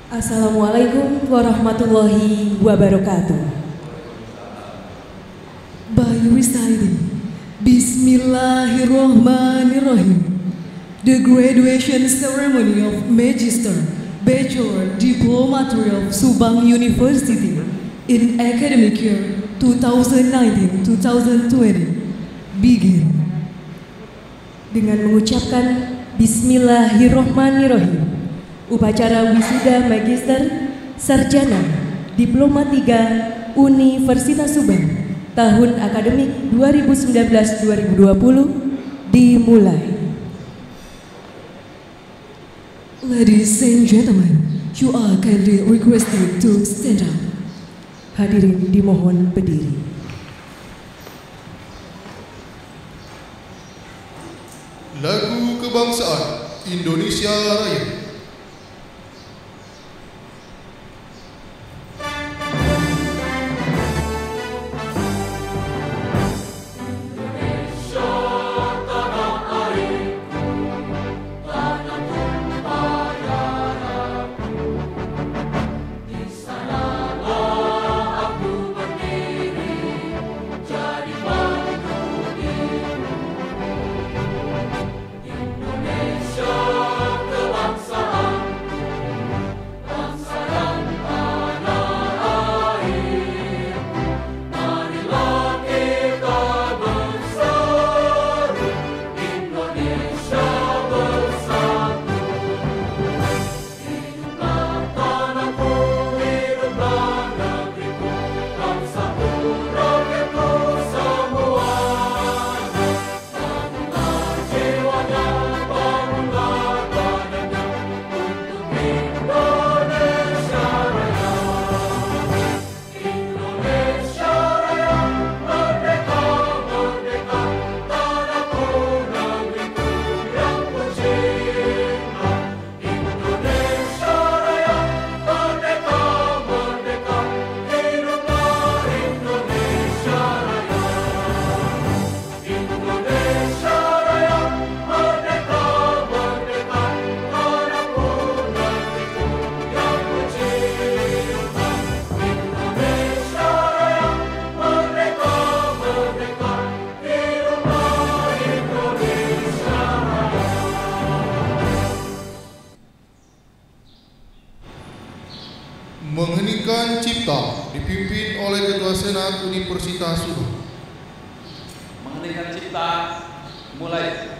Assalamualaikum warahmatullahi wabarakatuh. By reciting Bismillahirrahmanirrahim, the graduation ceremony of Magister, Bachelor, Diplomatry of Subang University in academic year 2019-2020 begin. Dengan mengucapkan Bismillahirrahmanirrahim, upacara wisuda Magister, Sarjana, Diploma 3 Universitas Subang tahun akademik 2019-2020 dimulai. Ladies and gentlemen, you are kindly requested to stand up. Hadirin dimohon berdiri. Lagu Kebangsaan Indonesia Raya. Mengheningkan Cipta dipimpin oleh Ketua Senat Universitas Subang. Mengheningkan Cipta mulai.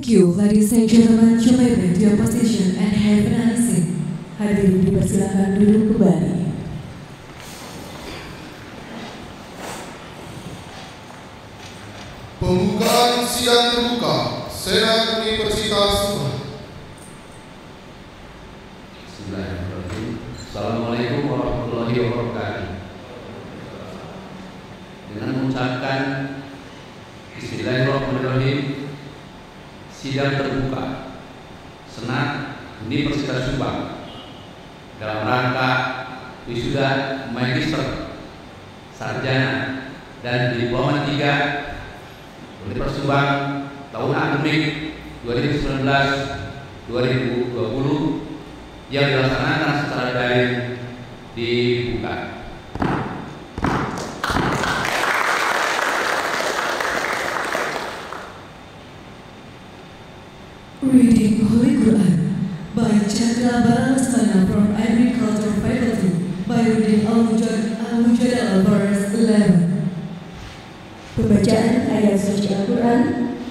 Thank you, ladies and gentlemen. You may back to your position and have a nice day. Hadirin dipersilakan duduk kembali. Pembukaan sidang terbuka Senat Universitas Subang. Bismillahirrahmanirrahim. Assalamualaikum warahmatullahi wabarakatuh. Dengan mengucapkan Bismillahirrahmanirrahim, sidang terbuka Senat Universitas Subang dalam rangka wisuda magister, sarjana, dan diploma 3 Universitas Subang tahun akademik 2019-2020 yang dilaksanakan secara daring dibuka. Reading Holy Quran by Chandra Barasana from Agriculture Faculty by reading Al-Mujadala verse 11. Pembacaan ayat suci Al-Quran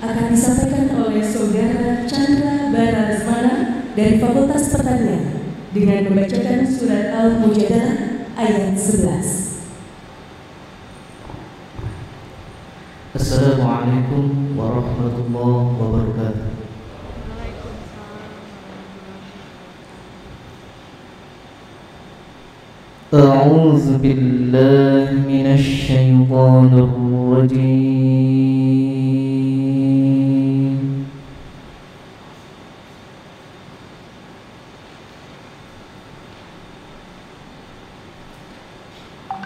akan disampaikan oleh Saudara Chandra Barasana dari Fakultas Pertanian dengan membacakan surat Al-Mujadala ayat 11. Assalamualaikum warahmatullahi wabarakatuh. أعوذ بالله من الشيطان الرجيم.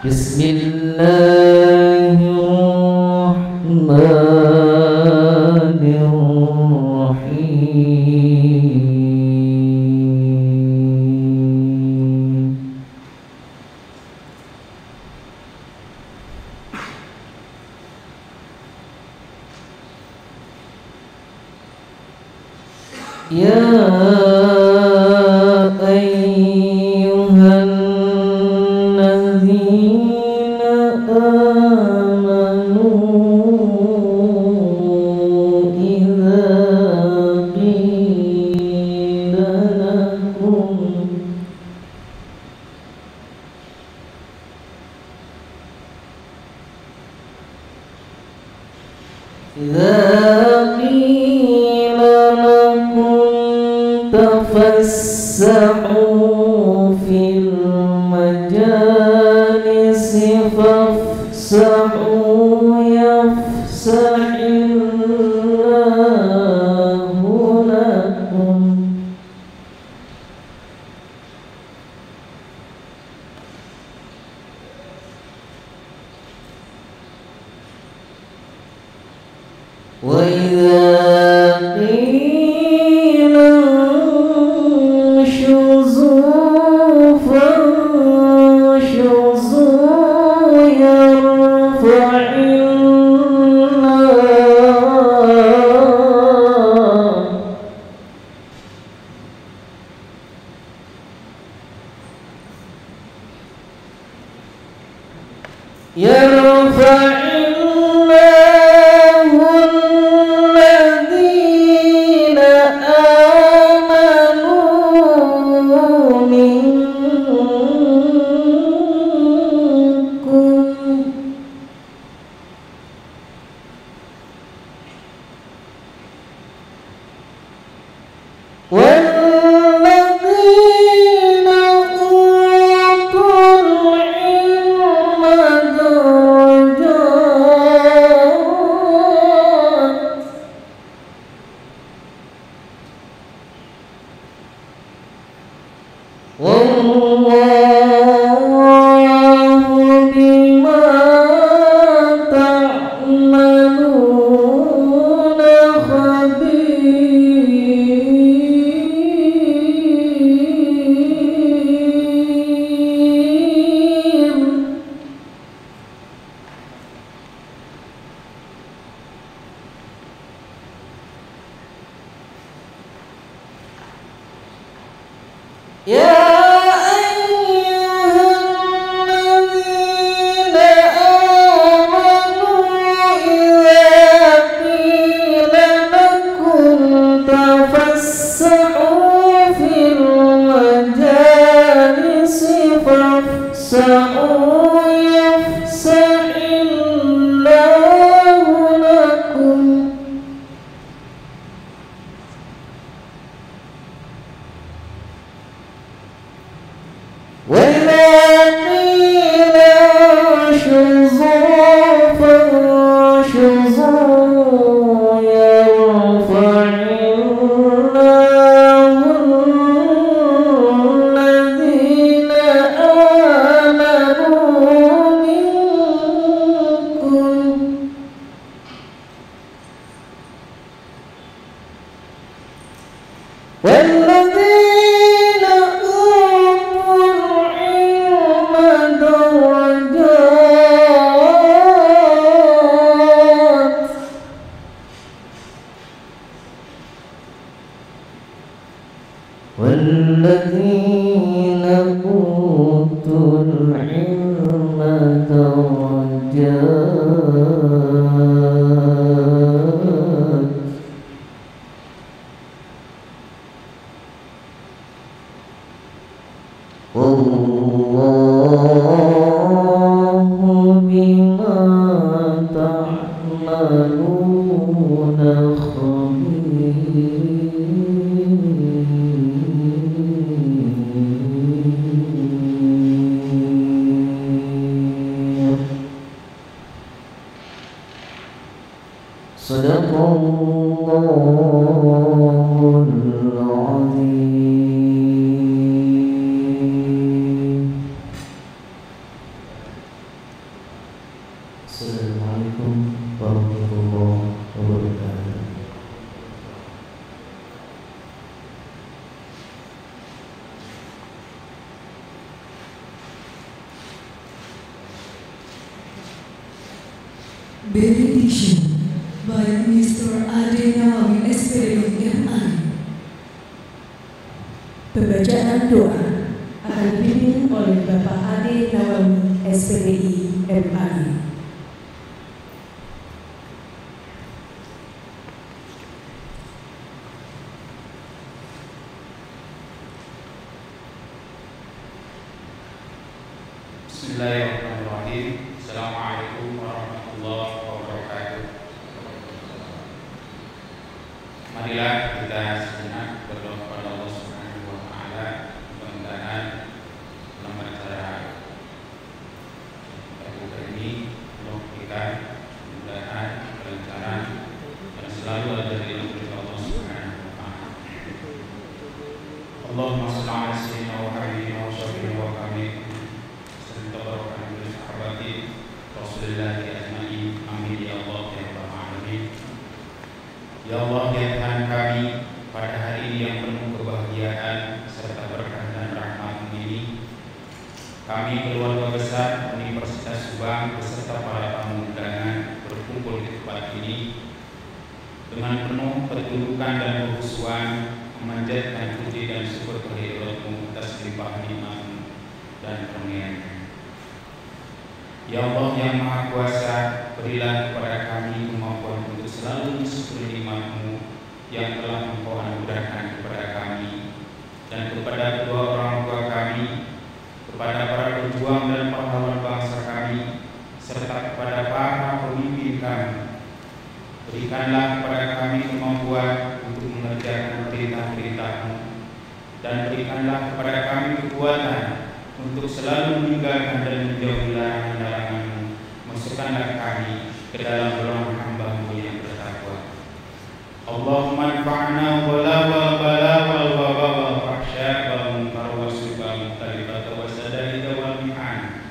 بسم الله الرحمن الرحيم. يا أيها الذين آمنوا إذا قيل تفسحوا في المجالس فافسحوا يفسح الله لكم. وإذا قيل انشزوا فانشزوا يرفع الذين آمنوا منكم والذين أوتوا العلم درجات والله بما تعملون خبير. يا أيها الذين آمنوا إذا قيل لكم والذين أوتوا العلم درجات والله بما تعملون خبير. صدق الله العظيم. Assalamualaikum warahmatullahi wabarakatuh. Benediction by Mr. Ade Nawawi SPDI MI. Pembacaan doa akan dipimpin oleh Bapak Ade Nawawi SPDI MI. Bismillahirrahmanirrahim. Assalamualaikum warahmatullahi wabarakatuh. Marilah kita sejenak berdoa kepada Allah Subhanahu wa taala, mudah-mudahan dalam acara terbuka ini Allah berikan kemudahan, kelancaran dan selalu ada di dalam Allah Subhanahu wa taala. Allahumma shalli ala sayyidina wa habibina wa syafiina wa kamil Rasulullah ajma'in. Amin ya Allah ya Rabbal alamin. Ya Allah ya Tuhan kami, pada hari ini yang penuh kebahagiaan serta berkah dan rahmat ini, kami keluarga besar Universitas Subang beserta para tamu undangan berkumpul di tempat ini dengan penuh ketundukan dan kekhusyuan, memanjatkan puji dan syukur kehadiratmu atas limpahan nikmat-Mu dan karunia-Mu. Ya Allah yang Maha Kuasa, berilah kepada kami kemampuan untuk selalu mensyukuri nikmat-Mu yang telah Engkau anugerahkan kepada kami dan kepada kedua orang tua kami, kepada para pejuang dan pahlawan bangsa kami, serta kepada para pemimpin kami. Berikanlah kepada kami kemampuan untuk mengerjakan perintah-perintah-Mu dan berikanlah kepada kami kekuatan untuk selalu meninggalkan dan menjauhi larangan-larangan-Mu. Masukkanlah kami ke dalam golongan hamba-Mu yang bertakwa. Allahumma anfa'na wala wal bala wal waba wal fahsya wal munkar wa suka mukhtalifata wa sada'ida wal mi'an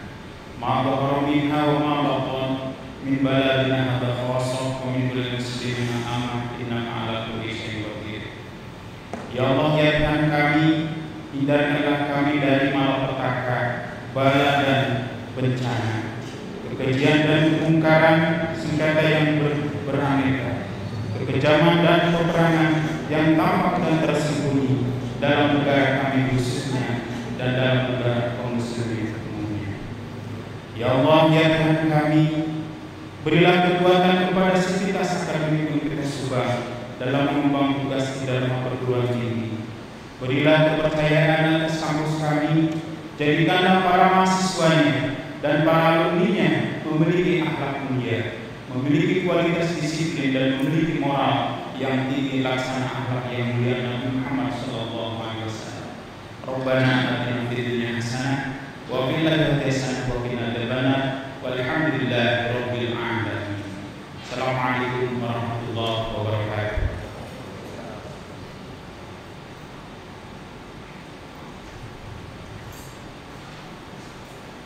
ma dhahara minha wa ma batan min baladina hadha khawasah wa min kulli muslimin amah innaka ala kulli syai'in qadir. Ya Allah ya Tuhan kami, hindarkanlah kami dari malapetaka, bala dan bencana, kekejian dan kemungkaran, sengketa yang beraneka, kekejaman dan peperangan yang tampak dan tersembunyi dalam negara kami khususnya dan dalam negara kaum muslimin umumnya. Ya Allah ya Tuhan kami, berilah kekuatan kepada sivitas akademik Universitas Subang dalam mengembang tugas di dalam perguruan tinggi. Berilah kepercayaan atas kampus kami, jadikanlah para mahasiswanya dan para alumninya memiliki akhlak mulia, memiliki kualitas disiplin dan memiliki moral yang tinggi laksana akhlak yang mulia Nabi Muhammad SAW. Rabbana atina fid dunya hasanah wa fil akhirati hasanah wa qina adzabannar walhamdulillahi rabbil alamin. Assalamualaikum warahmatullahi wabarakatuh.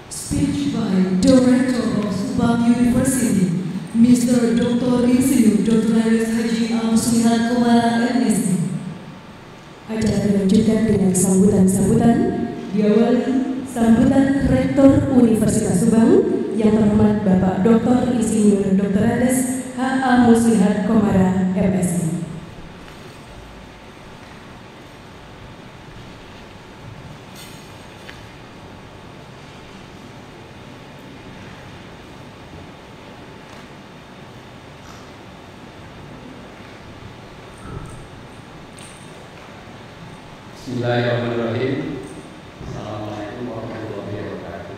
Speech by Director of Subang University, Mr. Dr. Insinyur Dr. Haji Muslihat Komara MSc. Acara dilanjutkan dengan sambutan-sambutan, diawali sambutan Rektor Universitas Subang yang terhormat Bapak Dr. Insinyur Dr. H.A. Muslihat Komara MSc. Bismillahirrahmanirrahim. Assalamualaikum warahmatullahi wabarakatuh.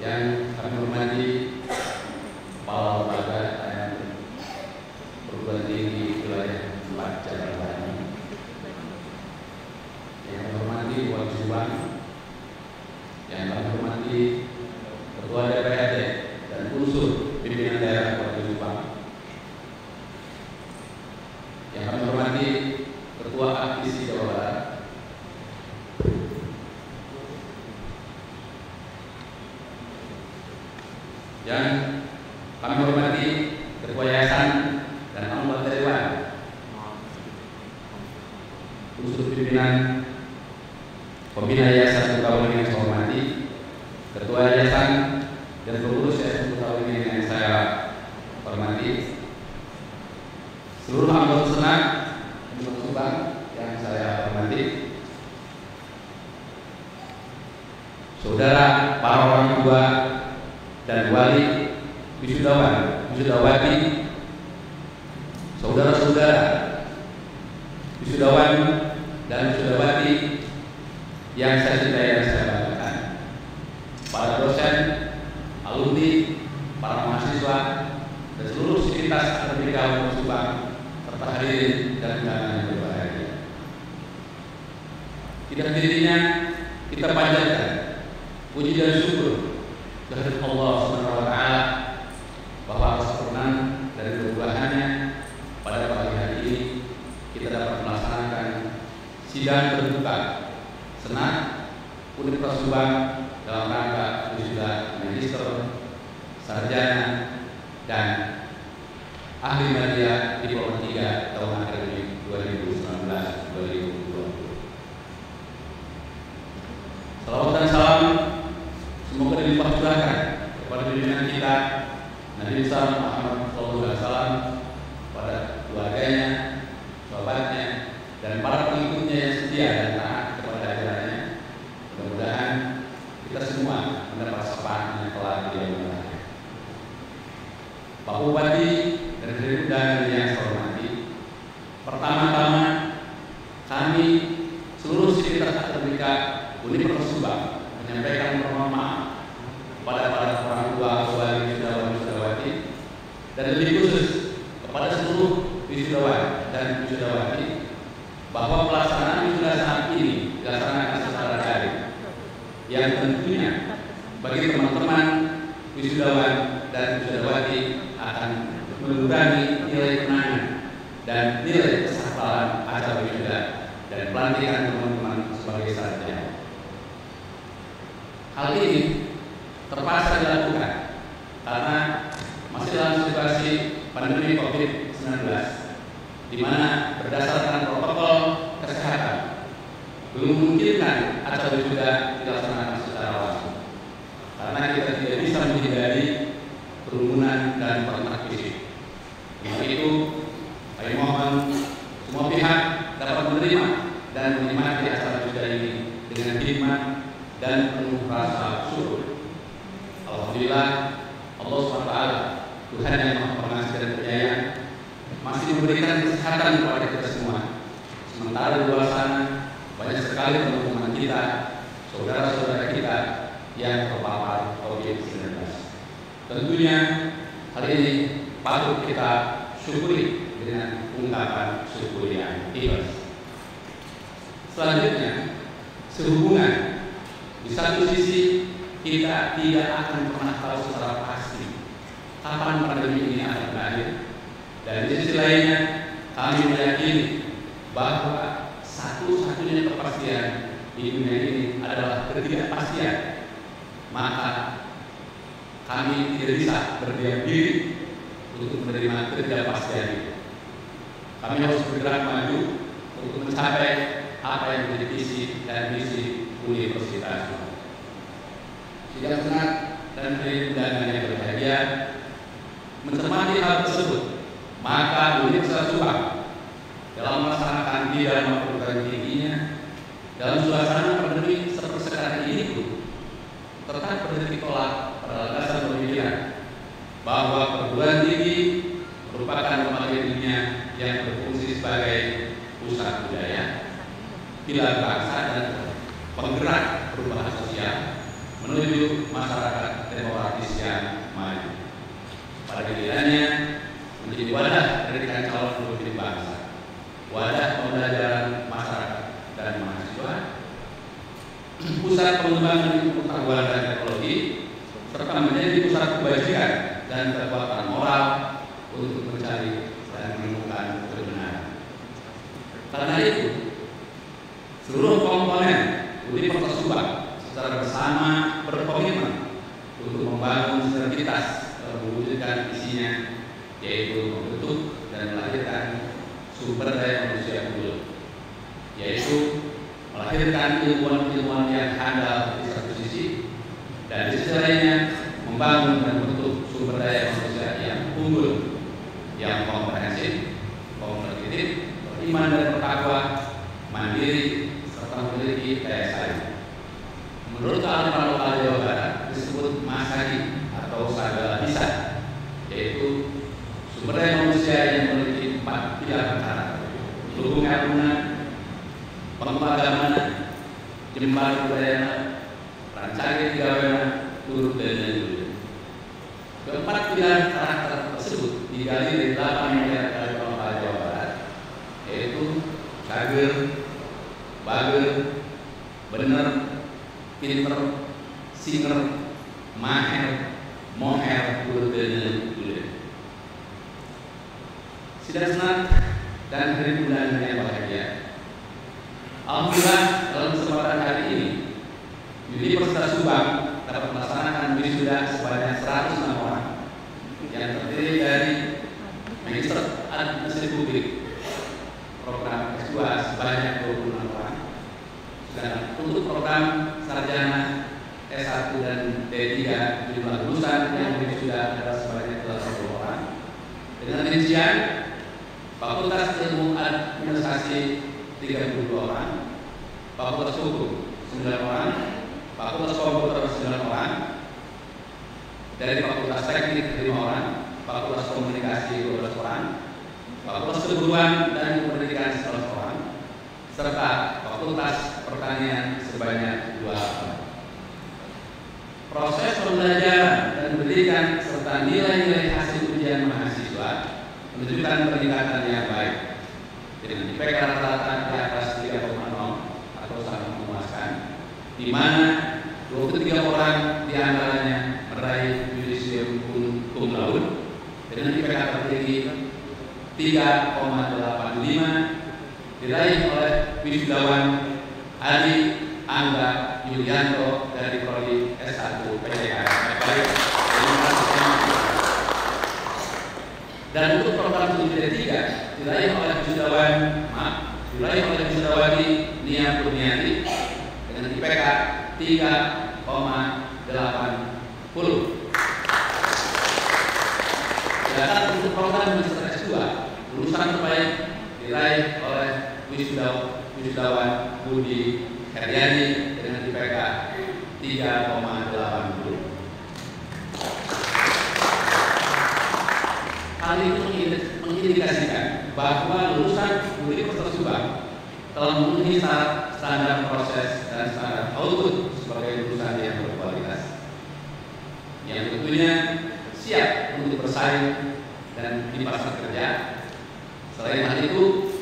Yang kami hormati kepala lembaga dan perguruan tinggi wilayah 4 Jakarta Bani. Yang kami hormati Wali Subang. Yang kami hormati Ketua DPRD dan unsur pimpinan daerah Wali Subang. Yang kami hormati Ketua APISI Jawa Barat, yang kami hormati Ketua Yayasan dan anggota Dewan, unsur pimpinan pembina Yayasan Putawini yang saya hormati, Ketua Yayasan dan pengurus Yayasan Putawini yang saya hormati, seluruh anggota Senat Subang yang saya hormati, saudara para orang tua dan wali wisudawan, wisudawati, saudara-saudara wisudawan dan wisudawati yang saya cintai dan saya banggakan, para dosen, alumni, para mahasiswa, dan seluruh sivitas akademika Subang serta hadirin dan undangan yang berbahagia. Tidak dirinya kita panjatkan puji dan syukur kehadirat Allah Subhanahu wa taala bahwa atas kebenaran dan keberkahannya pada pagi hari ini kita dapat melaksanakan sidang terbuka Senat Universitas Subang dalam rangka wisuda magister, sarjana, dan ahli media diploma 3 tahun akademik 2019-2020. Salawat dan salam semoga dilimpah curahkan kepada pimpinan kita Nabi besar Muhammad SAW, pada keluarganya, sahabatnya, dan para pengikutnya yang setia dan taat kepada ajarannya. Mudah-mudahan kita semua mendapat syafaat yang telah dia berikan. Pak Bupati dan hadirin undangan yang saya hormati, pertama-tama kami seluruh sivitas akademika Universitas Subang menyampaikan permohonan maaf kepada para orang tua, wali wisudawan, wisudawati, dan lebih khusus kepada seluruh wisudawan dan wisudawati bahwa pelaksanaan wisuda saat ini dilaksanakan secara daring, yang tentunya bagi teman-teman wisudawan dan wisudawati akan mengurangi nilai kenangan dan nilai kesabaran acara wisuda dan pelantikan teman-teman sebagai sarjana. Hal ini terpaksa dilakukan karena masih dalam situasi pandemi COVID-19, di mana berdasarkan protokol kesehatan belum memungkinkan acara wisuda dilaksanakan secara langsung, karena kita tidak bisa menghindari kerumunan dan kontak fisik. Untuk itu, kami mohon semua pihak dapat menerima dan menikmati acara wisuda ini dengan hikmat dan penuh rasa syukur. Alhamdulillah, Allah SWT, Tuhan yang Maha Pengasih dan Penyayang, masih memberikan kesehatan kepada kita semua. Sementara di luar sana banyak sekali teman-teman kita, saudara-saudara kita yang terpapar COVID-19. Tentunya hal ini patut kita syukuri dengan ungkapan syukur yang ikhlas. Selanjutnya, sehubungan di satu sisi kita tidak akan pernah tahu secara pasti kapan pandemi ini akan berakhir, dan di sisi lainnya kami meyakini bahwa satu-satunya kepastian di dunia ini adalah ketidakpastian. Maka kami tidak bisa berdiam diri untuk menerima ketidakpastian itu. Kami harus bergerak maju untuk mencapai apa yang menjadi visi dan misi universitas. Sidang Senat dan hadirin undangan yang berbahagia, mencermati hal tersebut, maka Universitas Subang dalam melaksanakan bidang perguruan tingginya dalam suasana pandemi seperti sekarang ini pun tetap berhenti tolak pada landasan pemikiran bahwa perguruan tinggi merupakan lembaga dunia yang berfungsi sebagai pusat budaya, pilar bangsa dan penggerak perubahan sosial menuju masyarakat demokratis yang maju. Pada gilirannya menjadi wadah pendidikan calon pemimpin bangsa, wadah pembelajaran masyarakat dan mahasiswa, pusat pengembangan ilmu pengetahuan dan teknologi, serta menjadi pusat kebajikan dan kekuatan moral untuk mencari dan menemukan kebenaran. Karena itu, seluruh komponen Universitas Subang secara bersama berkomitmen untuk membangun sinergitas dalam mewujudkan isinya, yaitu membentuk dan melahirkan sumber daya manusia unggul, yaitu melahirkan ilmuwan-ilmuwan yang handal di satu sisi, dan di sisi lainnya membangun dan membentuk sumber daya manusia yang unggul, yang komprehensif, kompetitif, beriman dan bertakwa, mandiri, serta memiliki daya saing. Menurut kearifan lokal Jawa Barat disebut masagi atau sagala bisa, yaitu sumber daya manusia yang memiliki 4 pilar utama: luhung keagungan, pengagaman, jembar budaya, rancage digawena, turut dan dulu. Keempat pilar karakter tersebut digali dari 8 pilar kearifan lokal Jawa Barat, yaitu cager, bager, bener, pinter, singer, maher, moher, turut dan dulu. Sidang senat dan hadirin undangan yang bahagia, alhamdulillah dalam kesempatan hari ini Universitas Subang dapat melaksanakan wisuda sebanyak 106 orang yang terdiri dari Magister Administrasi Publik program S2 sebanyak 26 orang, dan untuk program sarjana S1 dan D3 jumlah lulusan yang wisuda adalah sebanyak 80 orang. Dengan rincian Fakultas Ilmu Administrasi 32 orang, Fakultas Hukum 9 orang, Fakultas Komputer 9 orang, dari Fakultas Teknik 5 orang, Fakultas Komunikasi 12 orang, Fakultas Keguruan dan Pendidikan 11 orang, serta Fakultas Pertanian sebanyak 2 orang. Proses pembelajaran dan pendidikan serta nilai-nilai hasil ujian mahasiswa menunjukkan peningkatan yang baik dengan IPK rata-rata di atas 3,0 atau sangat memuaskan, di mana 23 orang diantaranya meraih yudisium cum laude dengan IPK tertinggi 3,85 diraih oleh wisudawan Adi Angga Yulianto dari prodi S1 PTKN. Dan untuk program studi D3 diraih oleh wisudawati Nia Kurniati dengan IPK 3,80. Sedangkan untuk program magister S2 lulusan terbaik diraih oleh wisudawan Budi Heriani dengan IPK 3,80. Hal itu mengindikasikan bahwa lulusan Universitas Subang telah memenuhi syarat standar proses dan standar output sebagai lulusan yang berkualitas, yang tentunya siap untuk bersaing dan di pasar kerja. Selain hal itu,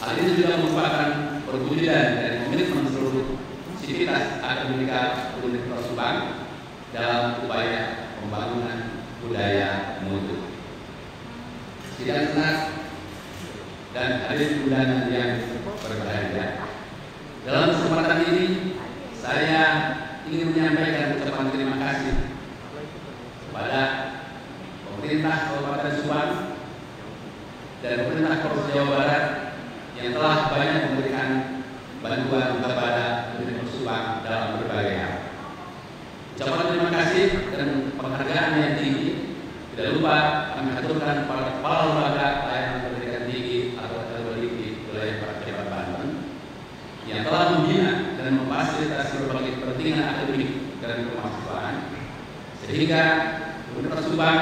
hal ini juga merupakan perwujudan dari komitmen seluruh sivitas akademika Universitas Subang dalam upaya pembangunan budaya mutu. Sidang senat dan hadirin undangan yang berbahagia, dalam kesempatan ini saya ingin menyampaikan ucapan terima kasih kepada pemerintah Kabupaten Subang dan pemerintah Provinsi Jawa Barat yang telah banyak memberikan bantuan kepada Universitas Subang dalam berbagai hal. Ucapan terima kasih dan penghargaan yang tinggi tidak lupa kami aturkan kepada kepala lembaga layanan pendidikan tinggi atau LPDIK wilayah Jawa Banten yang telah membina dan memfasilitasi berbagai kepentingan akademik dan kemahasiswaan, sehingga Universitas Subang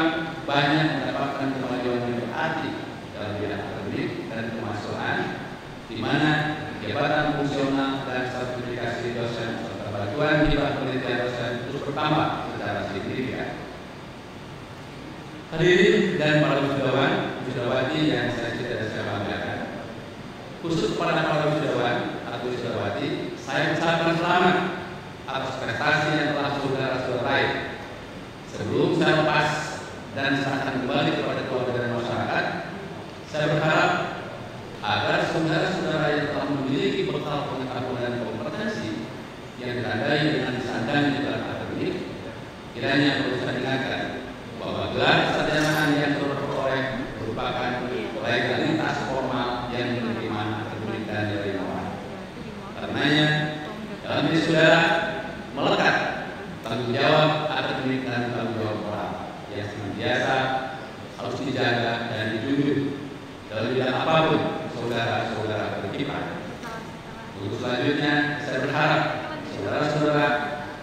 banyak mendapatkan kemajuan yang berarti dalam bidang akademik dan kemahasiswaan, di mana jabatan fungsional dan sertifikasi dosen serta bantuan hibah penelitian dosen terus bertambah secara signifikan. Hadirin dan para wisudawan, wisudawati yang saya cintai dan saya banggakan, khusus kepada para wisudawan atau wisudawati, saya ucapkan selamat atas prestasi yang telah saudara-saudara raih. Sebelum saya lepas dan serahkan kembali kepada keluarga dan masyarakat, saya berharap agar saudara-saudara yang telah memiliki bekal pengetahuan dan kompetensi yang ditandai dengan disandang di dalam akademik, kiranya perlu saya ingatkan bahwa gelar sarjana yang saudara peroleh merupakan legalitas formal yang memiliki makna akademik dan nilai moral. Karenanya, dalam diri saudara melekat tanggung jawab akademik dan tanggung jawab moral yang senantiasa harus dijaga dan dijunjung dalam bidang apapun saudara-saudara berkiprah. Untuk selanjutnya, saya berharap saudara-saudara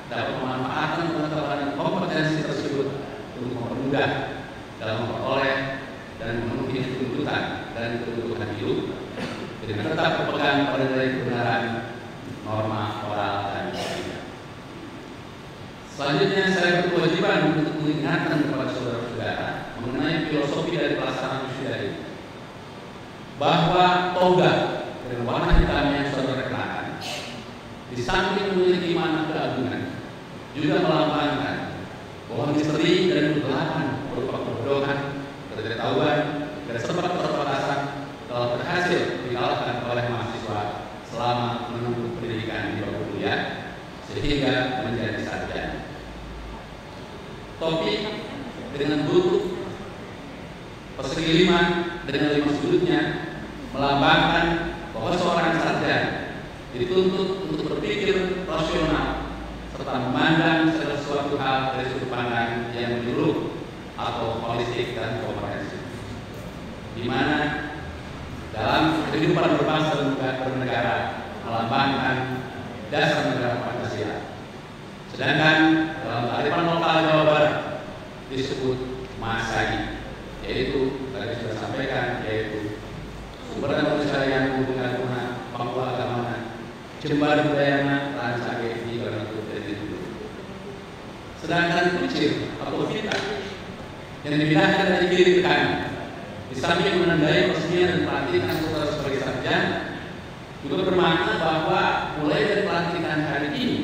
dapat memanfaatkan pengetahuan dan kompetensi tersebut untuk mempermudah dalam memperoleh dan memenuhi tuntutan dan kebutuhan hidup dengan tetap berpegang pada nilai kebenaran, norma, moral, dan etika. Selanjutnya, saya berkewajiban untuk mengingatkan kepada saudara-saudara mengenai filosofi dari pelaksanaan wisuda ini, bahwa toga dengan warna hitam yang saudara kenakan di samping memiliki makna keagungan juga melambangkan bahwa misteri dan kegelapan berupa kebodohan, ketidaktahuan, dan keterbatasan telah berhasil dikalahkan oleh mahasiswa selama menempuh pendidikan di bangku kuliah sehingga menjadi sarjana. Topi dengan bentuk persegi 5 dengan 5 sudutnya melambangkan bahwa seorang sarjana dituntut untuk berpikir rasional serta memandang segala sesuatu hal dari sudut pandang yang menyeluruh atau holistik dan komprehensif, di mana dalam kehidupan berbangsa dan bernegara melambangkan dasar negara Pancasila. Sedangkan dalam kearifan lokal Jawa Barat disebut Masagi, yaitu tadi sudah sampaikan, yaitu sumber daya manusia yang menghubungkan guna, pangku agamana, jembar budayana, rancage di Garantu dan Dulu. Sedangkan kucir atau fitah yang dipindahkan dari kiri ke kanan, di samping menandai peresmian dan pelantikan saudara sebagai sarjana, juga bermakna bahwa mulai dari pelantikan hari ini,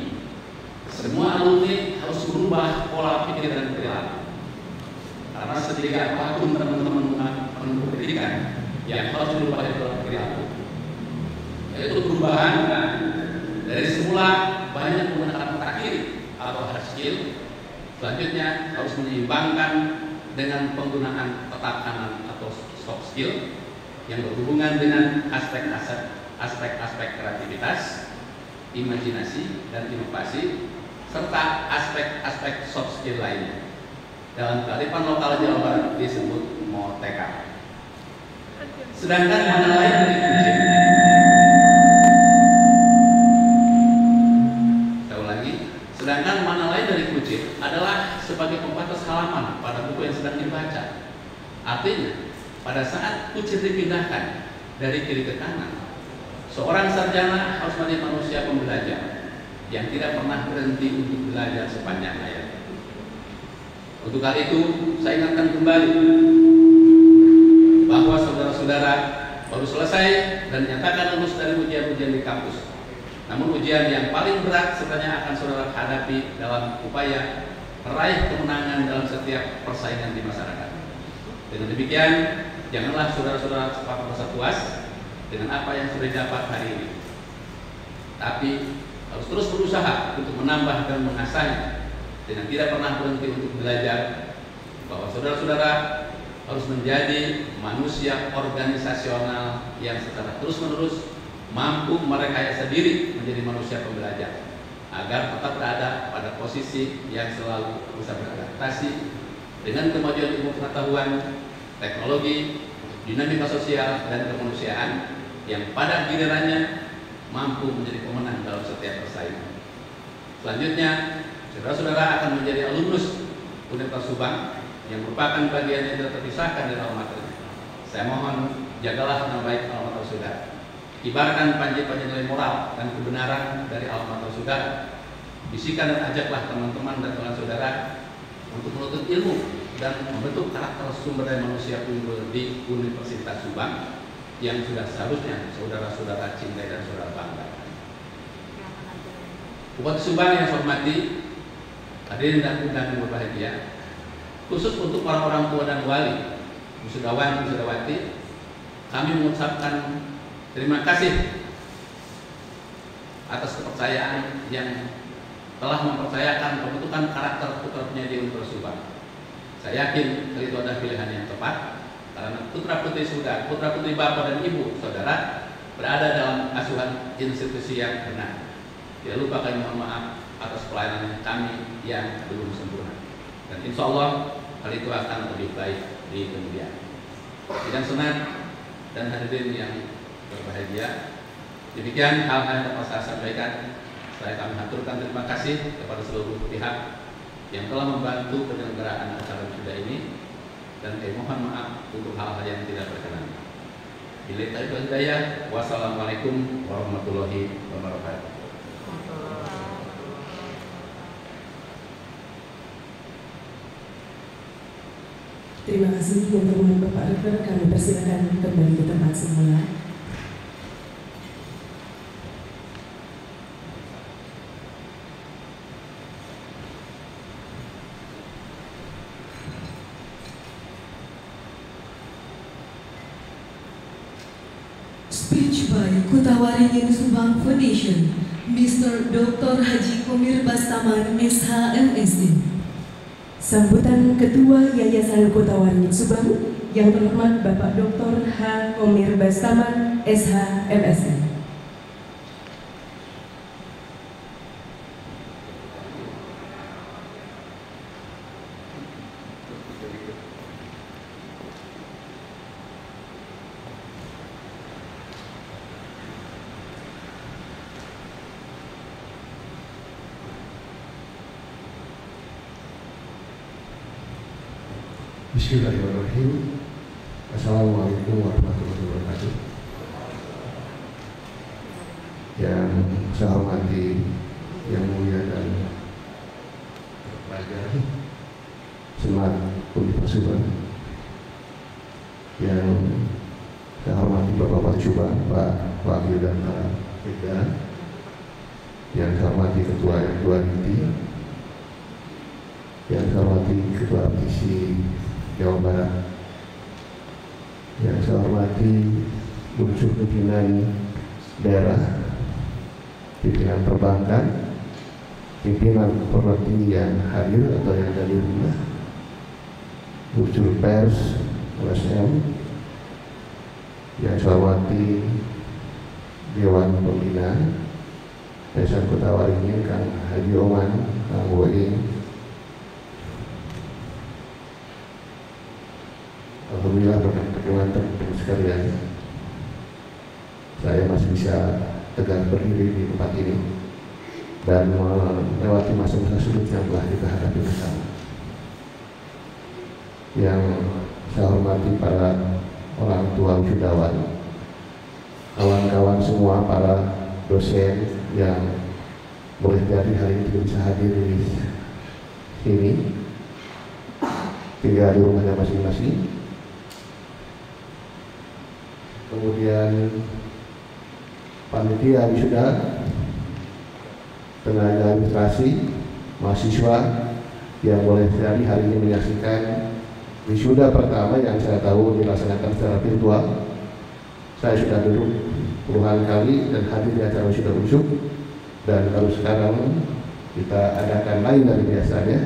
semua alumni harus berubah pola pikir dan perilaku. Karena sedikit apapun teman-teman menempuh pendidikan yang harus dirubah dalam perilaku, yaitu perubahan dari semula banyak menggunakan otak kiri atau hard skill, selanjutnya harus menyeimbangkan dengan penggunaan otak kanan atau soft skill yang berhubungan dengan aspek-aspek kreativitas, imajinasi, dan inovasi, serta aspek-aspek soft skill lainnya. Dalam kearifan lokal Jawa Barat disebut Moteka. Sedangkan mana lain dari kucing, saya ulangi, sedangkan mana lain dari kucing adalah sebagai pembatas halaman pada buku yang sedang dibaca. Artinya, pada saat kucing dipindahkan dari kiri ke kanan, seorang sarjana harus menjadi manusia pembelajar yang tidak pernah berhenti untuk belajar sepanjang hayat. Untuk hal itu, saya ingatkan kembali bahwa saudara-saudara baru selesai dan dinyatakan lulus dari ujian-ujian di kampus. Namun ujian yang paling berat sebenarnya akan saudara hadapi dalam upaya meraih kemenangan dalam setiap persaingan di masyarakat. Dengan demikian, janganlah saudara-saudara cepat merasa puas dengan apa yang sudah didapat hari ini, tapi harus terus berusaha untuk menambah dan mengasahnya dengan tidak pernah berhenti untuk belajar, bahwa saudara-saudara harus menjadi manusia organisasional yang secara terus-menerus mampu merekayasa diri menjadi manusia pembelajar, agar tetap berada pada posisi yang selalu bisa beradaptasi dengan kemajuan ilmu pengetahuan, teknologi, dinamika sosial, dan kemanusiaan yang pada gilirannya mampu menjadi pemenang dalam setiap persaingan. Selanjutnya, saudara-saudara akan menjadi alumnus Universitas Subang yang merupakan bagian yang tidak terpisahkan dari alma mater. Saya mohon jagalah nama baik alma mater saudara. Ibaratkan panji-panji nilai moral dan kebenaran dari alma mater saudara. Bisikan dan ajaklah teman-teman dan kawan saudara untuk menuntut ilmu dan membentuk karakter sumber daya manusia unggul di Universitas Subang yang sudah seharusnya saudara-saudara cintai dan saudara banggakan. Bupati Subang yang saya hormati, hadirin dan undangan yang berbahagia, khusus untuk para orang tua dan wali, wisudawan, wisudawati, kami mengucapkan terima kasih atas kepercayaan yang telah mempercayakan pembentukan karakter putra penyanyi Universitas Subang. Saya yakin itu adalah pilihan yang tepat karena putra putri saudara, putra putri bapak dan ibu saudara berada dalam asuhan institusi yang benar. Tidak lupa kami mohon maaf atas pelayanan kami yang belum sempurna. Dan insya Allah hal itu akan lebih baik di kemudian. Sidang senat dan hadirin yang berbahagia, demikian hal-hal yang dapat saya sampaikan. Saya kami haturkan terima kasih kepada seluruh pihak yang telah membantu penyelenggaraan acara wisuda ini, dan kami mohon maaf untuk hal-hal yang tidak berkenan. Bila taufiq hidayah, wassalamualaikum warahmatullahi wabarakatuh. Terima kasih yang terhormat Bapak Rektor, kami persilakan kembali ke tempat semula. Speech by Kutawari Subang Foundation, Mr. Dr. Haji Komir Bastaman, SH, MSc. Sambutan Ketua Yayasan Kutawari Subang yang terhormat Bapak Dr. H. Komir Bastaman, SH, MSc. Bismillahirrahmanirrahim. Assalamualaikum warahmatullahi wabarakatuh. Yang saya hormati yang mulia dan berbahagia Senat Universitas Subang, yang saya hormati Bapak Subang, Pak Wakil dan Pak Jajaran, yang saya hormati Ketua Inti, yang saya hormati Ketua Aptisi Jawa Barat, yang saya hormati unsur pimpinan daerah, pimpinan perbankan, pimpinan perguruan tinggi yang hadir atau yang dari rumah, unsur pers, LSM, yang saya hormati Dewan Pembina Yayasan Kutawari ini, Kang Haji Oman, Kang Woing. Alhamdulillah teman-teman sekalian, saya masih bisa tegar berdiri di tempat ini dan melewati masa-masa sulit yang telah kita hadapi bersama. Yang saya hormati para orang tua wisudawan, kawan-kawan semua, para dosen yang boleh jadi hari ini tidak bisa hadir di sini, tinggal di rumahnya masing-masing. Kemudian panitia wisuda, tenaga administrasi, mahasiswa yang boleh jadi hari ini menyaksikan wisuda pertama yang saya tahu dilaksanakan secara virtual. Saya sudah duduk puluhan kali dan hadir di acara wisuda usuk, dan baru sekarang kita adakan lain dari biasanya.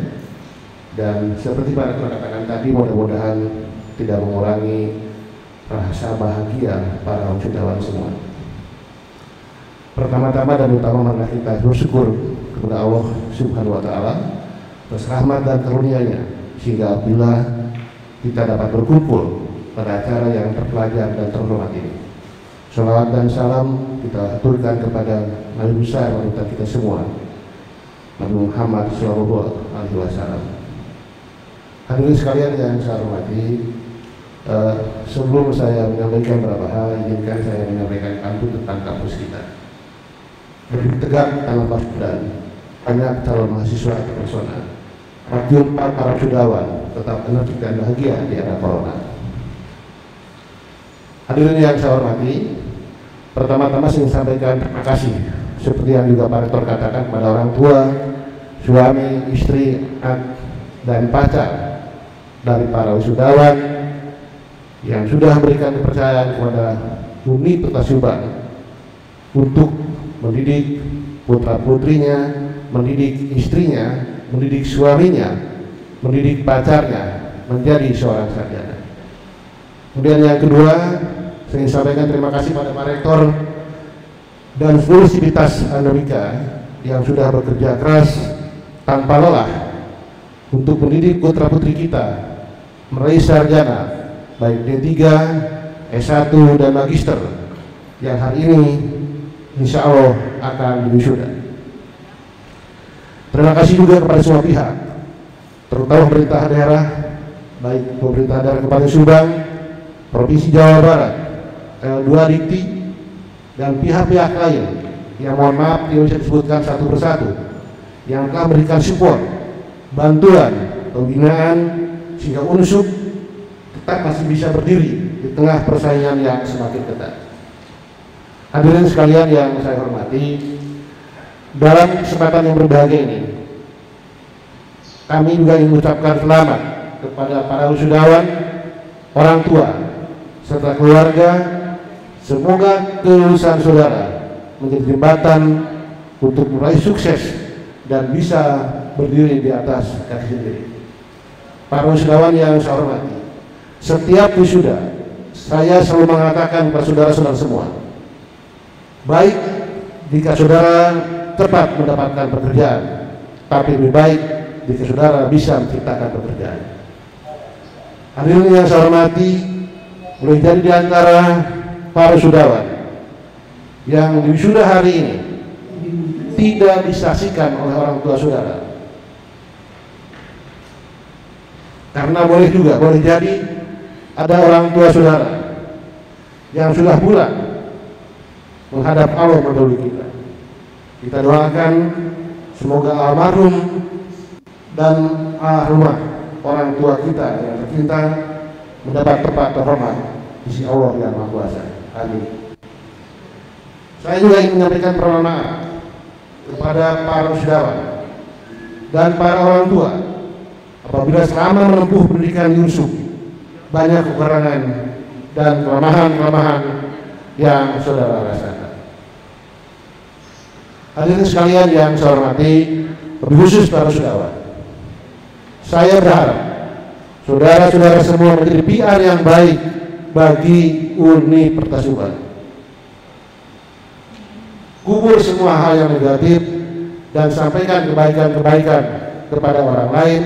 Dan seperti Pak Rektor katakan tadi, mudah-mudahan tidak mengurangi rasa bahagia para wisudawan semua. Pertama-tama dan utama marilah kita bersyukur kepada Allah Subhanahu wa Ta'ala atas rahmat dan karunia-Nya, sehingga apabila kita dapat berkumpul pada acara yang terpelajar dan terhormat ini, salawat dan salam kita aturkan kepada Nabi besar wanita kita semua, Nabi Muhammad SAW. Hadirin sekalian yang saya hormati, Sebelum saya menyampaikan beberapa hal, izinkan saya menyampaikan pantun tentang kampus kita. Berdiri tegak dalam dan banyak calon mahasiswa terpesona. Rakyat para sudawan tetap energik dan bahagia di era corona. Hadirin yang saya hormati, pertama-tama saya ingin sampaikan terima kasih seperti yang juga Pak Rektor katakan kepada orang tua, suami, istri, anak, dan pacar dari para wisudawan yang sudah memberikan kepercayaan kepada Universitas Subang untuk mendidik putra-putrinya, mendidik istrinya, mendidik suaminya, mendidik pacarnya menjadi seorang sarjana. Kemudian yang kedua, saya ingin sampaikan terima kasih pada Pak Rektor dan seluruh sivitas Andorika yang sudah bekerja keras tanpa lelah untuk mendidik putra-putri kita meraih sarjana baik D3, S1 dan Magister yang hari ini insya Allah akan diwisuda. Terima kasih juga kepada semua pihak, terutama pemerintah daerah, baik pemerintah daerah Kabupaten Subang, Provinsi Jawa Barat, L2 Dikti, dan pihak-pihak lain yang mohon maaf tidak bisa disebutkan satu persatu, yang telah memberikan support, bantuan, pembinaan, sehingga UNSUB tetap masih bisa berdiri di tengah persaingan yang semakin ketat. Hadirin sekalian yang saya hormati, dalam kesempatan yang berbahagia ini, kami juga ingin mengucapkan selamat kepada para wisudawan, orang tua, serta keluarga. Semoga kelulusan saudara menjadi jembatan untuk meraih sukses dan bisa berdiri di atas kaki sendiri. Para wisudawan yang saya hormati, setiap wisuda saya selalu mengatakan kepada saudara-saudara semua, baik jika saudara cepat mendapatkan pekerjaan, tapi lebih baik jika saudara bisa menciptakan pekerjaan. Hadirin yang saya hormati, boleh jadi di antara para wisudawan yang di wisuda hari ini tidak disaksikan oleh orang tua saudara, karena boleh jadi ada orang tua saudara yang sudah pulang menghadap Allah mendahului kita. Kita doakan semoga almarhum dan almarhumah orang tua kita yang tercinta mendapat tempat terhormat di sisi Allah yang Maha Kuasa. Amin. Saya juga ingin menyampaikan permohonan maaf kepada para wisudawan dan para orang tua apabila selama menempuh pendidikan di UNSUB banyak kekurangan dan kelemahan-kelemahan yang saudara rasakan. Hadirin sekalian yang saya hormati, lebih khusus para wisudawan, saya berharap saudara-saudara semua menjadi PR yang baik bagi Universitas Subang. Kubur semua hal yang negatif dan sampaikan kebaikan-kebaikan kepada orang lain,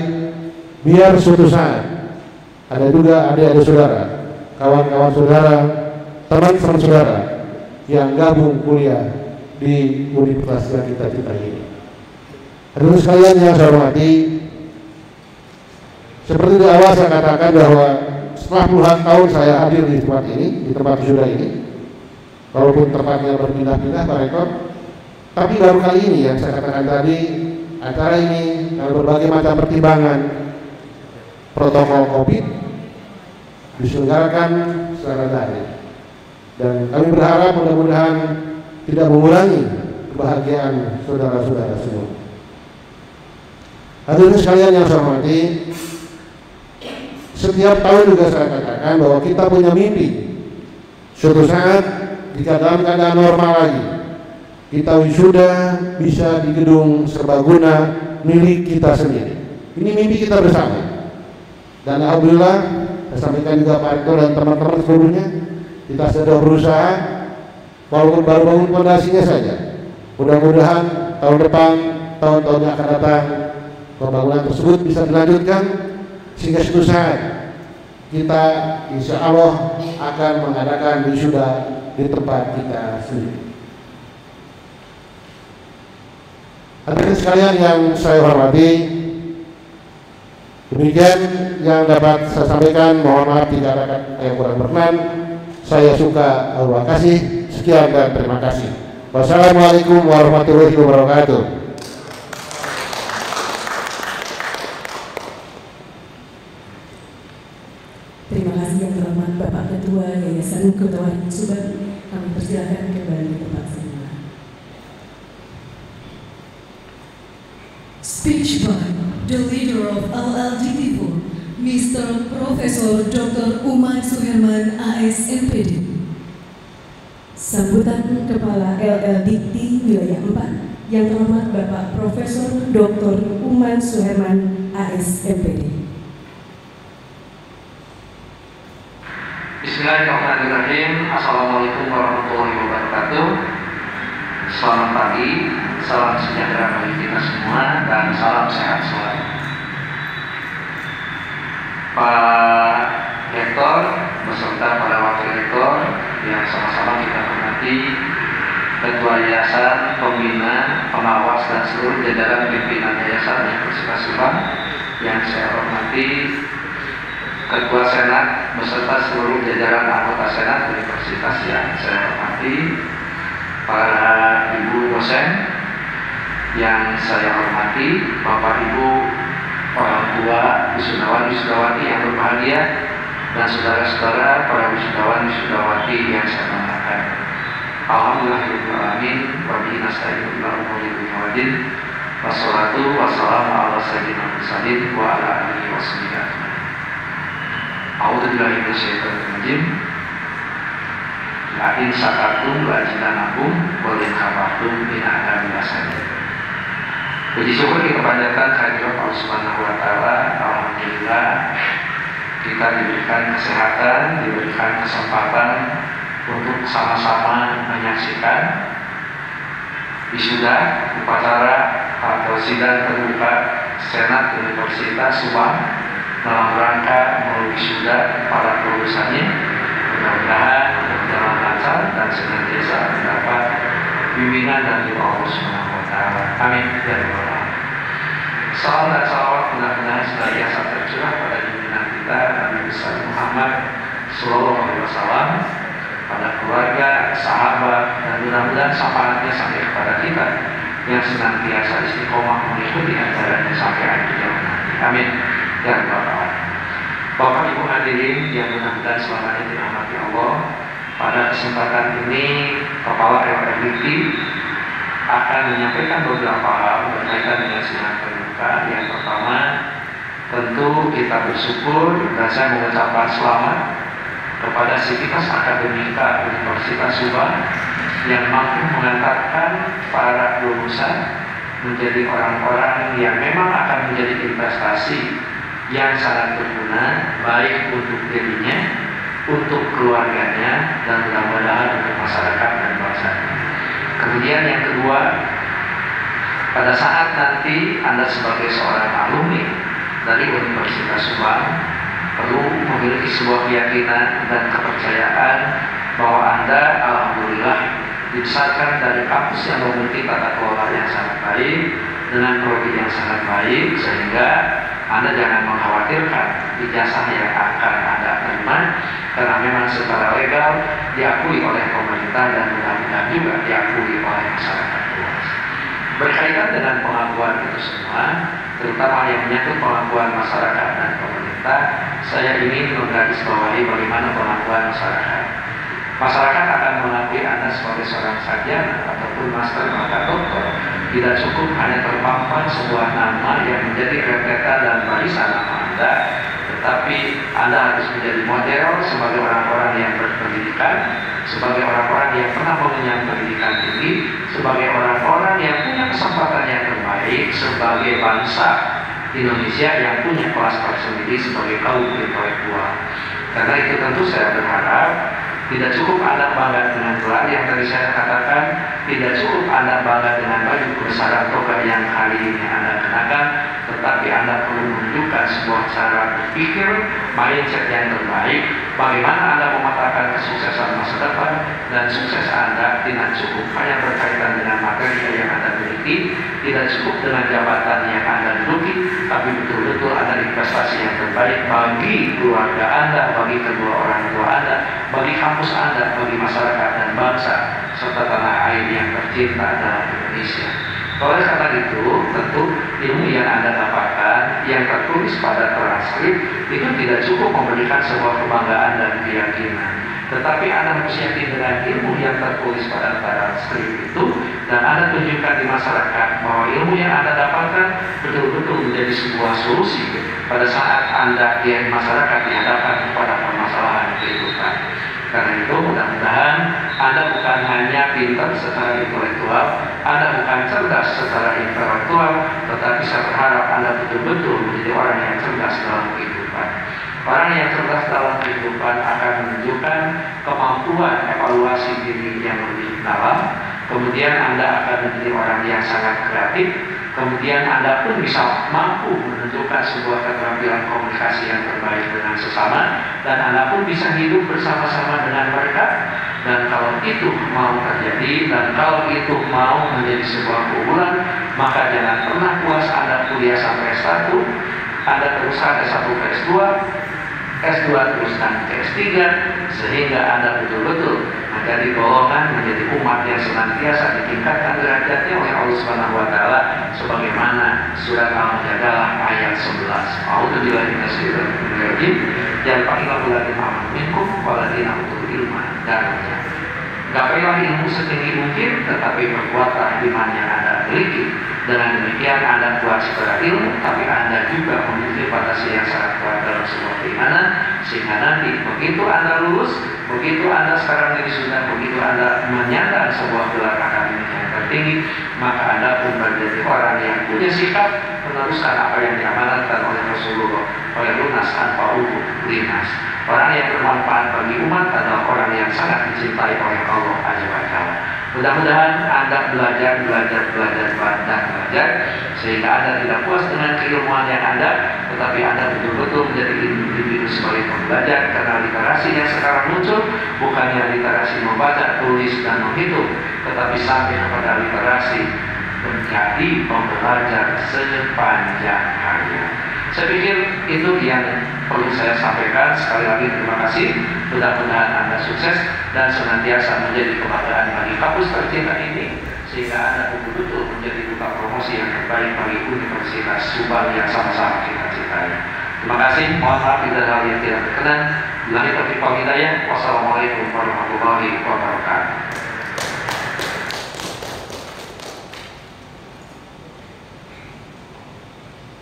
biar suatu saat ada juga adik-adik saudara, kawan-kawan saudara, teman-teman saudara yang gabung kuliah di universitas yang kita cintai ini. Hadirin sekalian yang saya hormati, seperti di awal saya katakan bahwa setelah puluhan tahun saya hadir di tempat ini, di tempat wisuda ini, walaupun tempatnya berpindah-pindah Pak Rektor, tapi baru kali ini yang saya katakan tadi, acara ini dengan berbagai macam pertimbangan protokol COVID diselenggarakan secara daring, dan kami berharap mudah-mudahan tidak mengurangi kebahagiaan saudara-saudara semua. Hadirin sekalian yang saya hormati, setiap tahun juga saya katakan bahwa kita punya mimpi suatu saat jika dalam keadaan normal lagi kita wisuda bisa di gedung serbaguna milik kita sendiri. Ini mimpi kita bersama, dan alhamdulillah saya sampaikan juga Pak Rektor dan teman-teman seluruhnya, kita sudah berusaha walaupun baru bangun fondasinya saja. Mudah-mudahan tahun depan, tahun-tahun yang akan datang, pembangunan tersebut bisa dilanjutkan sehingga suatu saat kita insya Allah akan mengadakan wisuda di tempat kita sendiri. Hadirin sekalian yang saya hormati, Demikian yang dapat saya sampaikan. Mohon maaf jika ada yang kurang berkenan. Saya suka Allah kasih. Sekian dan terima kasih. Wassalamualaikum warahmatullahi wabarakatuh. Terima kasih yang terhormat Bapak Ketua Yayasan Kota Waringin Subang. Kami persilakan kembali ke tempat semula. Speech by the leader of LLDT4, Mr. Profesor Dr. Uman Suherman, ASMPD. Sambutan Kepala LLDT Wilayah 4 yang terhormat Bapak Profesor Dr. Uman Suherman, ASMPD. Bismillahirrahmanirrahim. Assalamualaikum warahmatullahi wabarakatuh. Selamat pagi, salam sejahtera bagi kita semua dan salam sehat selalu. Pak Rektor beserta para wakil rektor yang sama-sama kita hormati, Ketua Yayasan, Pembina, Pengawas dan seluruh jajaran pimpinan Yayasan Universitas Subang yang saya hormati, Ketua Senat beserta seluruh jajaran anggota Senat Universitas yang saya hormati, para ibu dosen yang saya hormati, bapak ibu orang tua wisudawan wisudawati yang berbahagia, dan saudara-saudara para wisudawan wisudawati yang saya banggakan. Alhamdulillahirobbilalamin wa bihi nasta'inu ila umuri dunya waddin. Wassalatu wassalamu ala sayyidina Muhammadin wa ala alihi washabihi ajmain. A'udzubillahi minasyaitonir rajim. La in syakartum la azidannakum wa la in kafartum inna adzabi lasyadid. Puji syukur kita panjatkan kehadirat Allah Subhanahu wa taala. Alhamdulillah kita diberikan kesehatan, diberikan kesempatan untuk sama-sama menyaksikan wisuda upacara atau sidang terbuka Senat Universitas Subang dalam rangka mewisuda para lulusannya. Mudah-mudahan berjalan lancar dan senantiasa mendapat bimbingan dari Allah Subhanahu wa taala. Amin ya rabbal alamin. Salam dan salawat benar-benar senantiasa tercurah pada junjungan kita Nabi besar Muhammad sallallahu alaihi wasallam, pada keluarga, sahabat, dan mudah-mudahan syafaatnya sampai kepada kita yang senantiasa istiqomah mengikuti ajarannya sampai akhir zaman nanti. Amin ya rabbal alamin. Bapak Ibu hadirin yang mudah-mudahan selamanya dirahmati Allah, pada kesempatan ini Kepala LLDT akan menyampaikan beberapa hal berkaitan dengan sidang terbuka. Yang pertama, tentu kita bersyukur dan saya mengucapkan selamat kepada Sivitas Akademika Universitas Subang yang mampu mengantarkan para lulusan menjadi orang-orang yang memang akan menjadi investasi yang sangat berguna baik untuk dirinya, untuk keluarganya, dan mudah-mudahan untuk masyarakat dan bangsanya. Kemudian yang kedua, pada saat nanti Anda sebagai seorang alumni dari Universitas Subang perlu memiliki sebuah keyakinan dan kepercayaan bahwa Anda alhamdulillah dibesarkan dari kampus yang memiliki tata kelola yang sangat baik dengan prodi yang sangat baik, sehingga Anda jangan mengkhawatirkan ijazah yang akan Anda terima, karena memang secara legal diakui oleh pemerintah dan mudah-mudahan juga diakui oleh masyarakat luas. Berkaitan dengan pengakuan itu semua, terutama yang menyangkut pengakuan masyarakat dan pemerintah, saya ingin menggarisbawahi bagaimana pengakuan masyarakat. Masyarakat akan mengakui Anda sebagai seorang sarjana ataupun master atau doktor. Tidak cukup hanya terpampang sebuah nama yang menjadi rentetan dan barisan nama Anda, tetapi Anda harus menjadi model sebagai orang-orang yang berpendidikan, sebagai orang-orang yang pernah mengenyam pendidikan tinggi, sebagai orang-orang yang punya kesempatan yang terbaik sebagai bangsa Indonesia yang punya kelas tersendiri sebagai kaum intelektual. Karena itu tentu saya berharap tidak cukup Anda bangga dengan gelar yang tadi saya katakan, tidak cukup Anda bangga dengan baju kebesaran toga yang hari ini Anda kenakan, tetapi Anda perlu menunjukkan sebuah cara berpikir, mindset yang terbaik, bagaimana Anda mematahkan kesuksesan masa depan dan sukses Anda tidak cukup hanya berkaitan dengan materi yang Anda miliki, tidak cukup dengan jabatan yang Anda duduki, tapi betul-betul ada investasi yang terbaik bagi keluarga Anda, bagi kedua orang tua Anda, bagi kampus Anda, bagi masyarakat dan bangsa, serta tanah air yang tercinta dalam Indonesia. Oleh karena itu, tentu ilmu yang Anda dapatkan, yang tertulis pada transkrip, itu tidak cukup memberikan sebuah kebanggaan dan keyakinan. Tetapi Anda harus yakin dengan ilmu yang tertulis pada transkrip itu, dan Anda tunjukkan di masyarakat bahwa ilmu yang Anda dapatkan betul-betul menjadi sebuah solusi pada saat Anda di masyarakat dihadapkan kepada permasalahan kehidupan. Karena itu mudah-mudahan Anda bukan hanya pintar secara intelektual, Anda bukan cerdas secara intelektual, tetapi saya berharap Anda betul-betul menjadi orang yang cerdas dalam kehidupan. Orang yang cerdas dalam kehidupan akan menunjukkan kemampuan evaluasi diri yang lebih dalam. Kemudian Anda akan menjadi orang yang sangat kreatif. Kemudian Anda pun bisa mampu menunjukkan sebuah keterampilan komunikasi yang terbaik dengan sesama, dan Anda pun bisa hidup bersama-sama dengan mereka. Dan kalau itu mau terjadi, dan kalau itu mau menjadi sebuah keunggulan, maka jangan pernah puas Anda kuliah sampai S1, Anda teruskan S1 ke S2, S2 teruskan ke S3, sehingga Anda betul-betul menjadi golongan, menjadi umat yang senantiasa ditingkatkan derajatnya oleh Allah Subhanahu wa taala, sebagaimana surat Al-Mujadalah ayat 11. A'udzubillahi minasyaitonir rajim. Yang paling lagi aman minkum waladina utul ilma darajat. Gapailah ilmu setinggi mungkin, tetapi perkuatlah iman yang Anda miliki. Dengan demikian Anda kuat secara ilmu, tapi Anda juga memiliki fondasi yang sangat kuat dalam sebuah keimanan, sehingga nanti begitu Anda lulus, begitu Anda sekarang sudah, begitu Anda menyandang sebuah gelar akademik yang tertinggi, maka Anda pun menjadi orang yang punya sikap meneruskan apa yang diamanatkan oleh Rasulullah, oleh lunas tanpa linas. Orang yang bermanfaat bagi umat adalah orang yang sangat dicintai oleh Allah Azza wa Jalla. Mudah-mudahan Anda belajar, sehingga Anda tidak puas dengan keilmuan yang Anda, tetapi Anda betul-betul menjadi individu sebagai pembelajar, karena literasi yang sekarang muncul bukannya literasi membaca, tulis, dan menghitung, tetapi sampai kepada literasi menjadi pembelajar sepanjang hayat. Saya pikir itu yang perlu saya sampaikan. Sekali lagi terima kasih. Mudah-mudahan Anda sukses dan senantiasa menjadi kebanggaan bagi kampus tercinta ini, sehingga Anda betul-betul menjadi duta promosi yang terbaik bagi Universitas Subang yang sama-sama kita cintai. Terima kasih. Mohon maaf bila hal yang tidak berkenan. Billahi taufiq wal hidayah. Wassalamualaikum warahmatullahi wabarakatuh.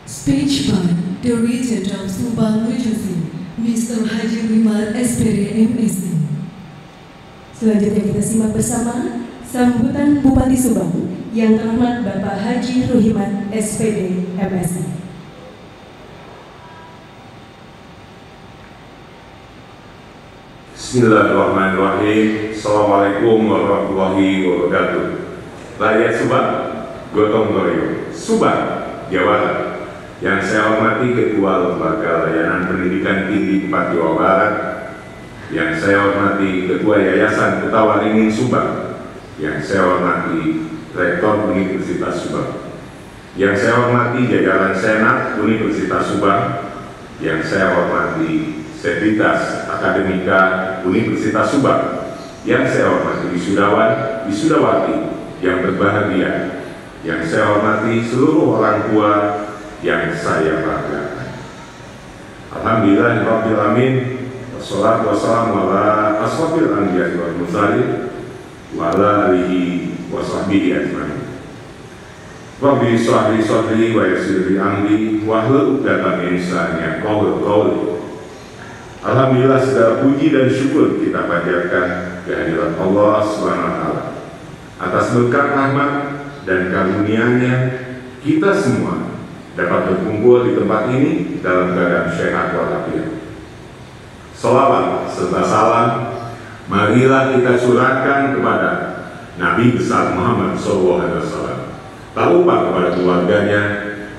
Speech by the Regent of Subang Regency, Mr. Haji Wimar SPD MSc. Selanjutnya kita simak bersama sambutan Bupati Subang yang terhormat Bapak Haji Ruhimat SPD MSc. Bismillahirrahmanirrahim. Assalamualaikum warahmatullahi wabarakatuh. Rakyat Subang, gotong royong, Subang, Jawa Barat. Yang saya hormati Ketua Lembaga Layanan Pendidikan Tinggi 4 Jawa Barat, yang saya hormati Ketua Yayasan Kutawaringin Subang, yang saya hormati Rektor Universitas Subang, yang saya hormati jajaran Senat Universitas Subang, yang saya hormati Sekuritas Akademika Universitas Subang, yang saya hormati wisudawan, wisudawati yang berbahagia, yang saya hormati seluruh orang tua yang saya banggakan. Alhamdulillahirabbil alamin, wassalatu wassalamu ala asrofil anbiya'i wal mursalin wa ala alihi wa sahbihi ajmain. Rabbi shrah li sadri wa yassir li amri wahlul 'uqdatam min lisani yafqahu qawli. Alhamdulillah, segala puji dan syukur kita panjatkan kehadirat Allah SWT atas berkat rahmat dan karunia-Nya kita semua dapat berkumpul di tempat ini dalam keadaan sehat walafiat. Salawat serta salam marilah kita surahkan kepada Nabi besar Muhammad SAW, tak lupa kepada keluarganya,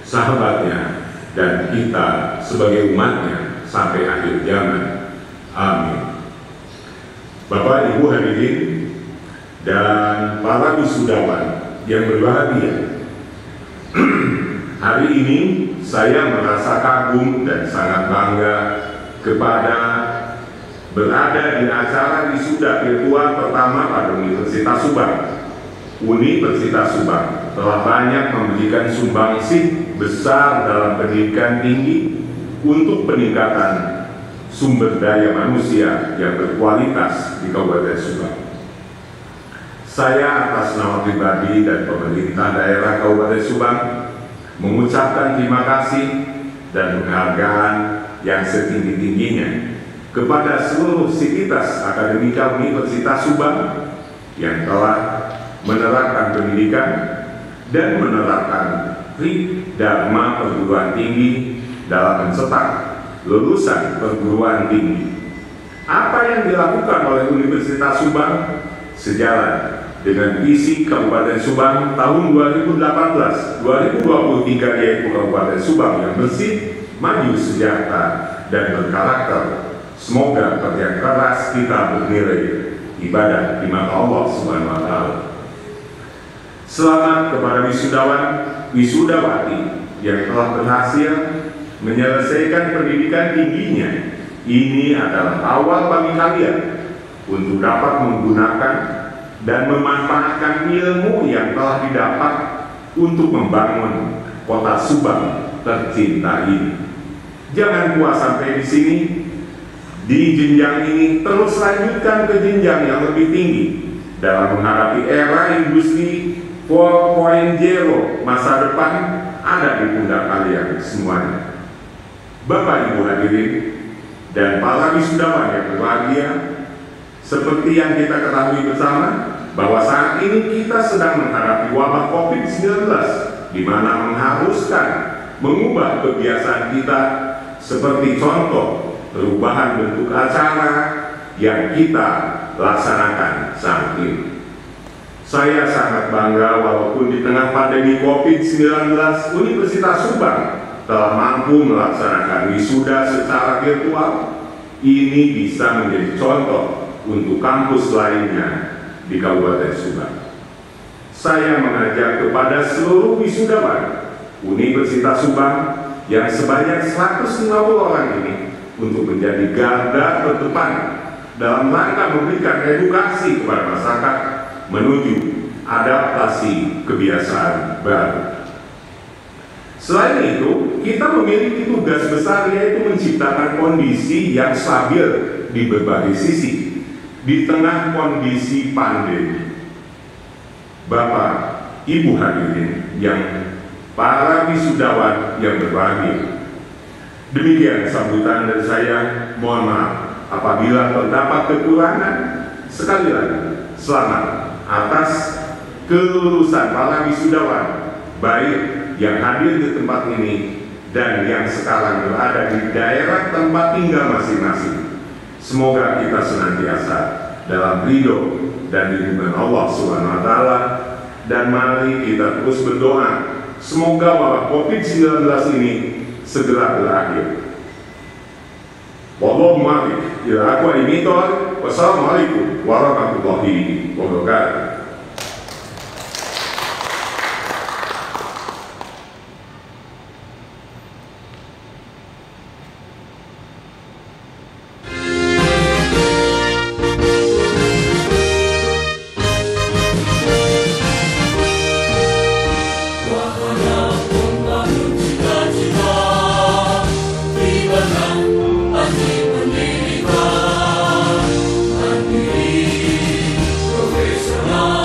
sahabatnya, dan kita sebagai umatnya sampai akhir zaman. Amin. Bapak Ibu hadirin dan para wisudawan yang berbahagia. Hari ini saya merasa kagum dan sangat bangga kepada berada di acara wisuda virtual pertama pada Universitas Subang. Universitas Subang telah banyak memberikan sumbangsih besar dalam pendidikan tinggi untuk peningkatan sumber daya manusia yang berkualitas di Kabupaten Subang. Saya atas nama pribadi dan pemerintah daerah Kabupaten Subang mengucapkan terima kasih dan penghargaan yang setinggi-tingginya kepada seluruh sivitas akademika Universitas Subang yang telah menerapkan pendidikan dan menerapkan Dharma perguruan tinggi dalam mencetak lulusan perguruan tinggi. Apa yang dilakukan oleh Universitas Subang sejalan dengan visi Kabupaten Subang tahun 2018-2023, yaitu Kabupaten Subang yang bersih, maju, sejahtera, dan berkarakter. Semoga kerja keras kita bernilai ibadah di mata Allah Subhanahu wa Ta'ala. Selamat kepada wisudawan, wisudawati yang telah berhasil menyelesaikan pendidikan tingginya. Ini adalah awal bagi kalian untuk dapat menggunakan dan memanfaatkan ilmu yang telah didapat untuk membangun kota Subang tercinta ini. Jangan puas sampai di sini. Di jenjang ini terus lanjutkan ke jenjang yang lebih tinggi dalam menghadapi era industri 4.0 masa depan ada di pundak kalian semuanya. Bapak Ibu hadirin dan para wisudawan yang berbahagia, seperti yang kita ketahui bersama bahwa saat ini kita sedang menghadapi wabah COVID-19 di mana mengharuskan mengubah kebiasaan kita, seperti contoh perubahan bentuk acara yang kita laksanakan saat ini. Saya sangat bangga walaupun di tengah pandemi COVID-19 Universitas Subang telah mampu melaksanakan wisuda secara virtual. Ini bisa menjadi contoh untuk kampus lainnya di Kabupaten Subang. Saya mengajak kepada seluruh wisudawan Universitas Subang yang sebanyak 150 orang ini untuk menjadi garda terdepan dalam rangka memberikan edukasi kepada masyarakat menuju adaptasi kebiasaan baru. Selain itu, kita memiliki tugas besar, yaitu menciptakan kondisi yang stabil di berbagai sisi di tengah kondisi pandemi. Bapak, Ibu hadirin yang para wisudawan yang berbahagia, demikian sambutan dari saya. Mohon maaf apabila terdapat kekurangan. Sekali lagi, selamat atas kelulusan para wisudawan, baik yang hadir di tempat ini dan yang sekarang berada di daerah tempat tinggal masing-masing. Semoga kita senantiasa dalam ridho dan lindungan Allah Subhanahu wa Ta'ala, dan mari kita terus berdoa semoga wabah COVID-19 ini segera berakhir. Wallahu muwaffiq ila aqwamit thoriq. Wassalamualaikum warahmatullahi wabarakatuh. Profesional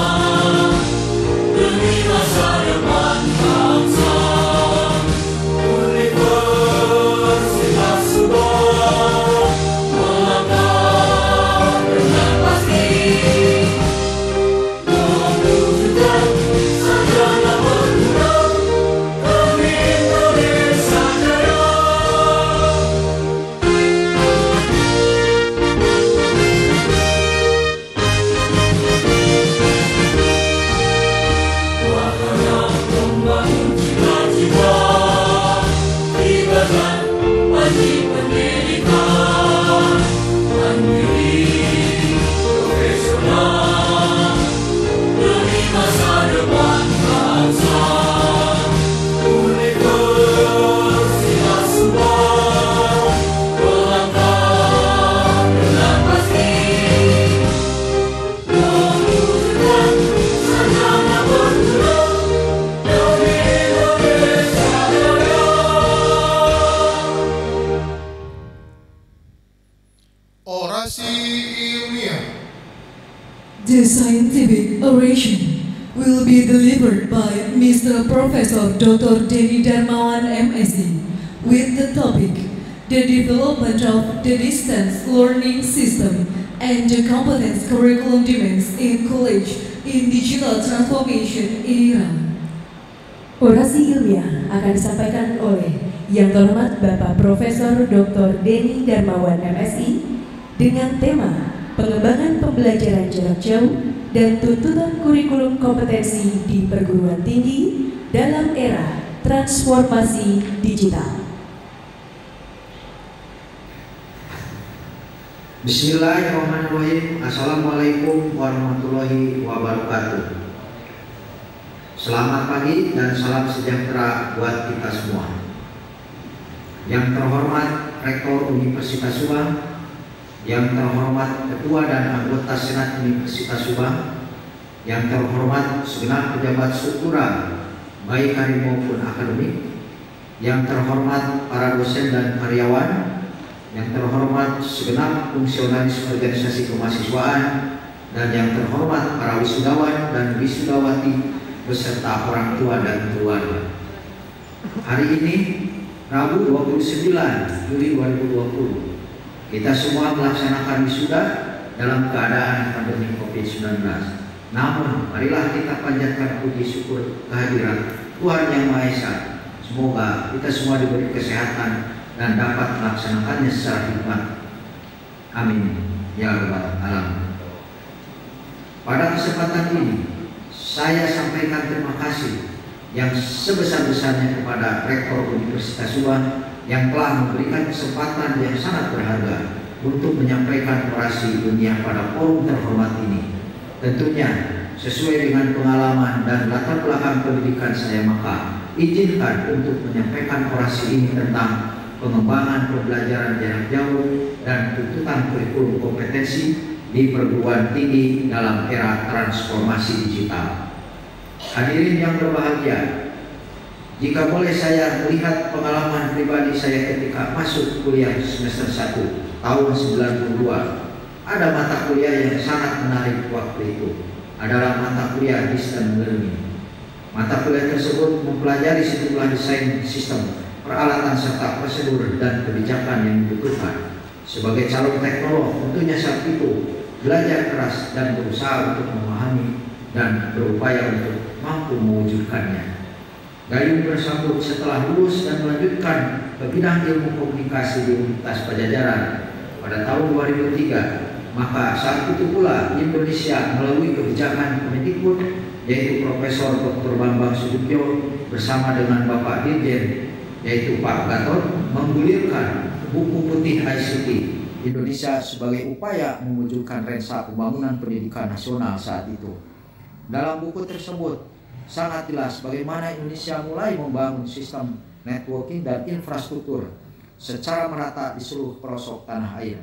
The scientific oration will be delivered by Mr. Professor Dr. Denny Darmawan, MSc, with the topic, the development of the distance learning system and the competence curriculum demands in college in digital transformation era. Orasi ilmiah akan disampaikan oleh Yang Terhormat Bapak Profesor Dr. Denny Darmawan, MSi, dengan tema pengembangan pembelajaran jarak jauh dan tuntutan kurikulum kompetensi di perguruan tinggi dalam era transformasi digital. Bismillahirrahmanirrahim. Assalamualaikum warahmatullahi wabarakatuh. Selamat pagi dan salam sejahtera buat kita semua. Yang terhormat Rektor Universitas Subang, yang terhormat Ketua dan anggota Senat Universitas Subang, yang terhormat segenap pejabat struktural baik akademik maupun akademik, yang terhormat para dosen dan karyawan, yang terhormat segenap fungsionaris organisasi kemahasiswaan, dan yang terhormat para wisudawan dan wisudawati beserta orang tua dan keluarga. Hari ini Rabu 29 Juli 2020, kita semua melaksanakan wisuda dalam keadaan pandemi COVID-19. Namun, marilah kita panjatkan puji syukur kehadiran Tuhan Yang Maha Esa. Semoga kita semua diberi kesehatan dan dapat melaksanakannya secara hikmat. Amin. Ya Rabbal Alamin. Pada kesempatan ini, saya sampaikan terima kasih yang sebesar-besarnya kepada Rektor Universitas Subang yang telah memberikan kesempatan yang sangat berharga untuk menyampaikan orasi dunia pada forum terhormat ini. Tentunya sesuai dengan pengalaman dan latar belakang pendidikan saya, maka izinkan untuk menyampaikan orasi ini tentang pengembangan pembelajaran jarak jauh dan tuntutan kurikulum kompetensi di perguruan tinggi dalam era transformasi digital. Hadirin yang berbahagia, jika boleh saya melihat pengalaman pribadi saya ketika masuk kuliah semester 1 tahun 92, ada mata kuliah yang sangat menarik waktu itu, adalah mata kuliah distance learning. Mata kuliah tersebut mempelajari sejumlah desain sistem, peralatan serta prosedur dan kebijakan yang dibutuhkan. Sebagai calon teknolog, tentunya saat itu belajar keras dan berusaha untuk memahami dan berupaya untuk mampu mewujudkannya. Gayung bersambut setelah lulus dan melanjutkan ke bidang ilmu komunikasi di Universitas Pajajaran pada tahun 2003, maka saat itu pula Indonesia melalui kebijakan Kemendikbud, yaitu Profesor Dr. Bambang Sudibyo bersama dengan Bapak Dirjen, yaitu Pak Gatot, menggulirkan buku putih ICT Indonesia sebagai upaya mewujudkan lensa pembangunan pendidikan nasional saat itu. Dalam buku tersebut sangat jelas bagaimana Indonesia mulai membangun sistem networking dan infrastruktur secara merata di seluruh pelosok tanah air.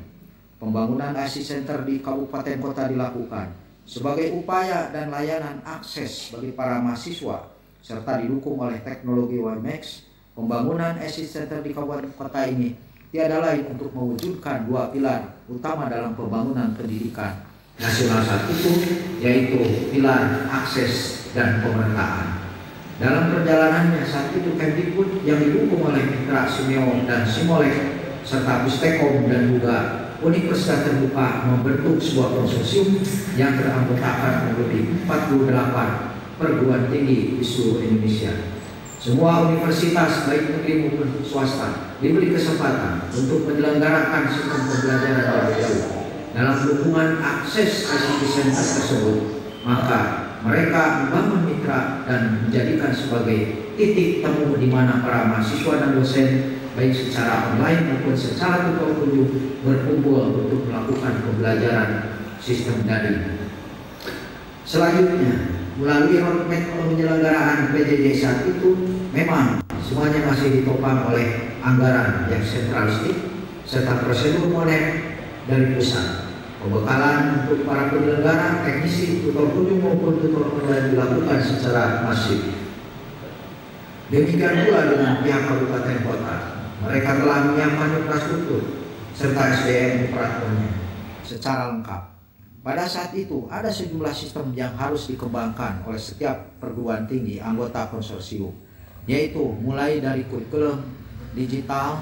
Pembangunan ICT Center di kabupaten kota dilakukan sebagai upaya dan layanan akses bagi para mahasiswa serta didukung oleh teknologi WiMAX. Pembangunan ICT Center di kabupaten kota ini tiada lain untuk mewujudkan dua pilar utama dalam pembangunan pendidikan nasional saat itu, yaitu pilar akses dan pemerataan. Dalam perjalanannya saat itu Kemdikbud yang didukung oleh Mitra Simeo dan Simolek serta Pustekom dan juga Universitas Terbuka membentuk sebuah konsorsium yang beranggotakan lebih 48 perguruan tinggi di seluruh Indonesia. Semua universitas baik negeri maupun swasta diberi kesempatan untuk menyelenggarakan sistem pembelajaran jarak jauh. Dalam dukungan akses ICT Center tersebut, maka mereka membangun mitra dan menjadikan sebagai titik temu di mana para mahasiswa dan dosen baik secara online maupun secara tutor berkumpul untuk melakukan pembelajaran sistem daring. Selanjutnya, melalui roadmap penyelenggaraan PJJ saat itu, memang semuanya masih ditopang oleh anggaran yang sentralistik serta prosedur monet dari pusat. Pembekalan untuk para penyelenggara, teknisi, tutor kunjung maupun tutor online dilakukan secara masif. Demikian pula dengan pihak kabupaten kota. Mereka telah menyiapkan infrastruktur serta SDM operatornya secara lengkap. pada saat itu ada sejumlah sistem yang harus dikembangkan oleh setiap perguruan tinggi anggota konsorsium, yaitu mulai dari kurikulum, digital,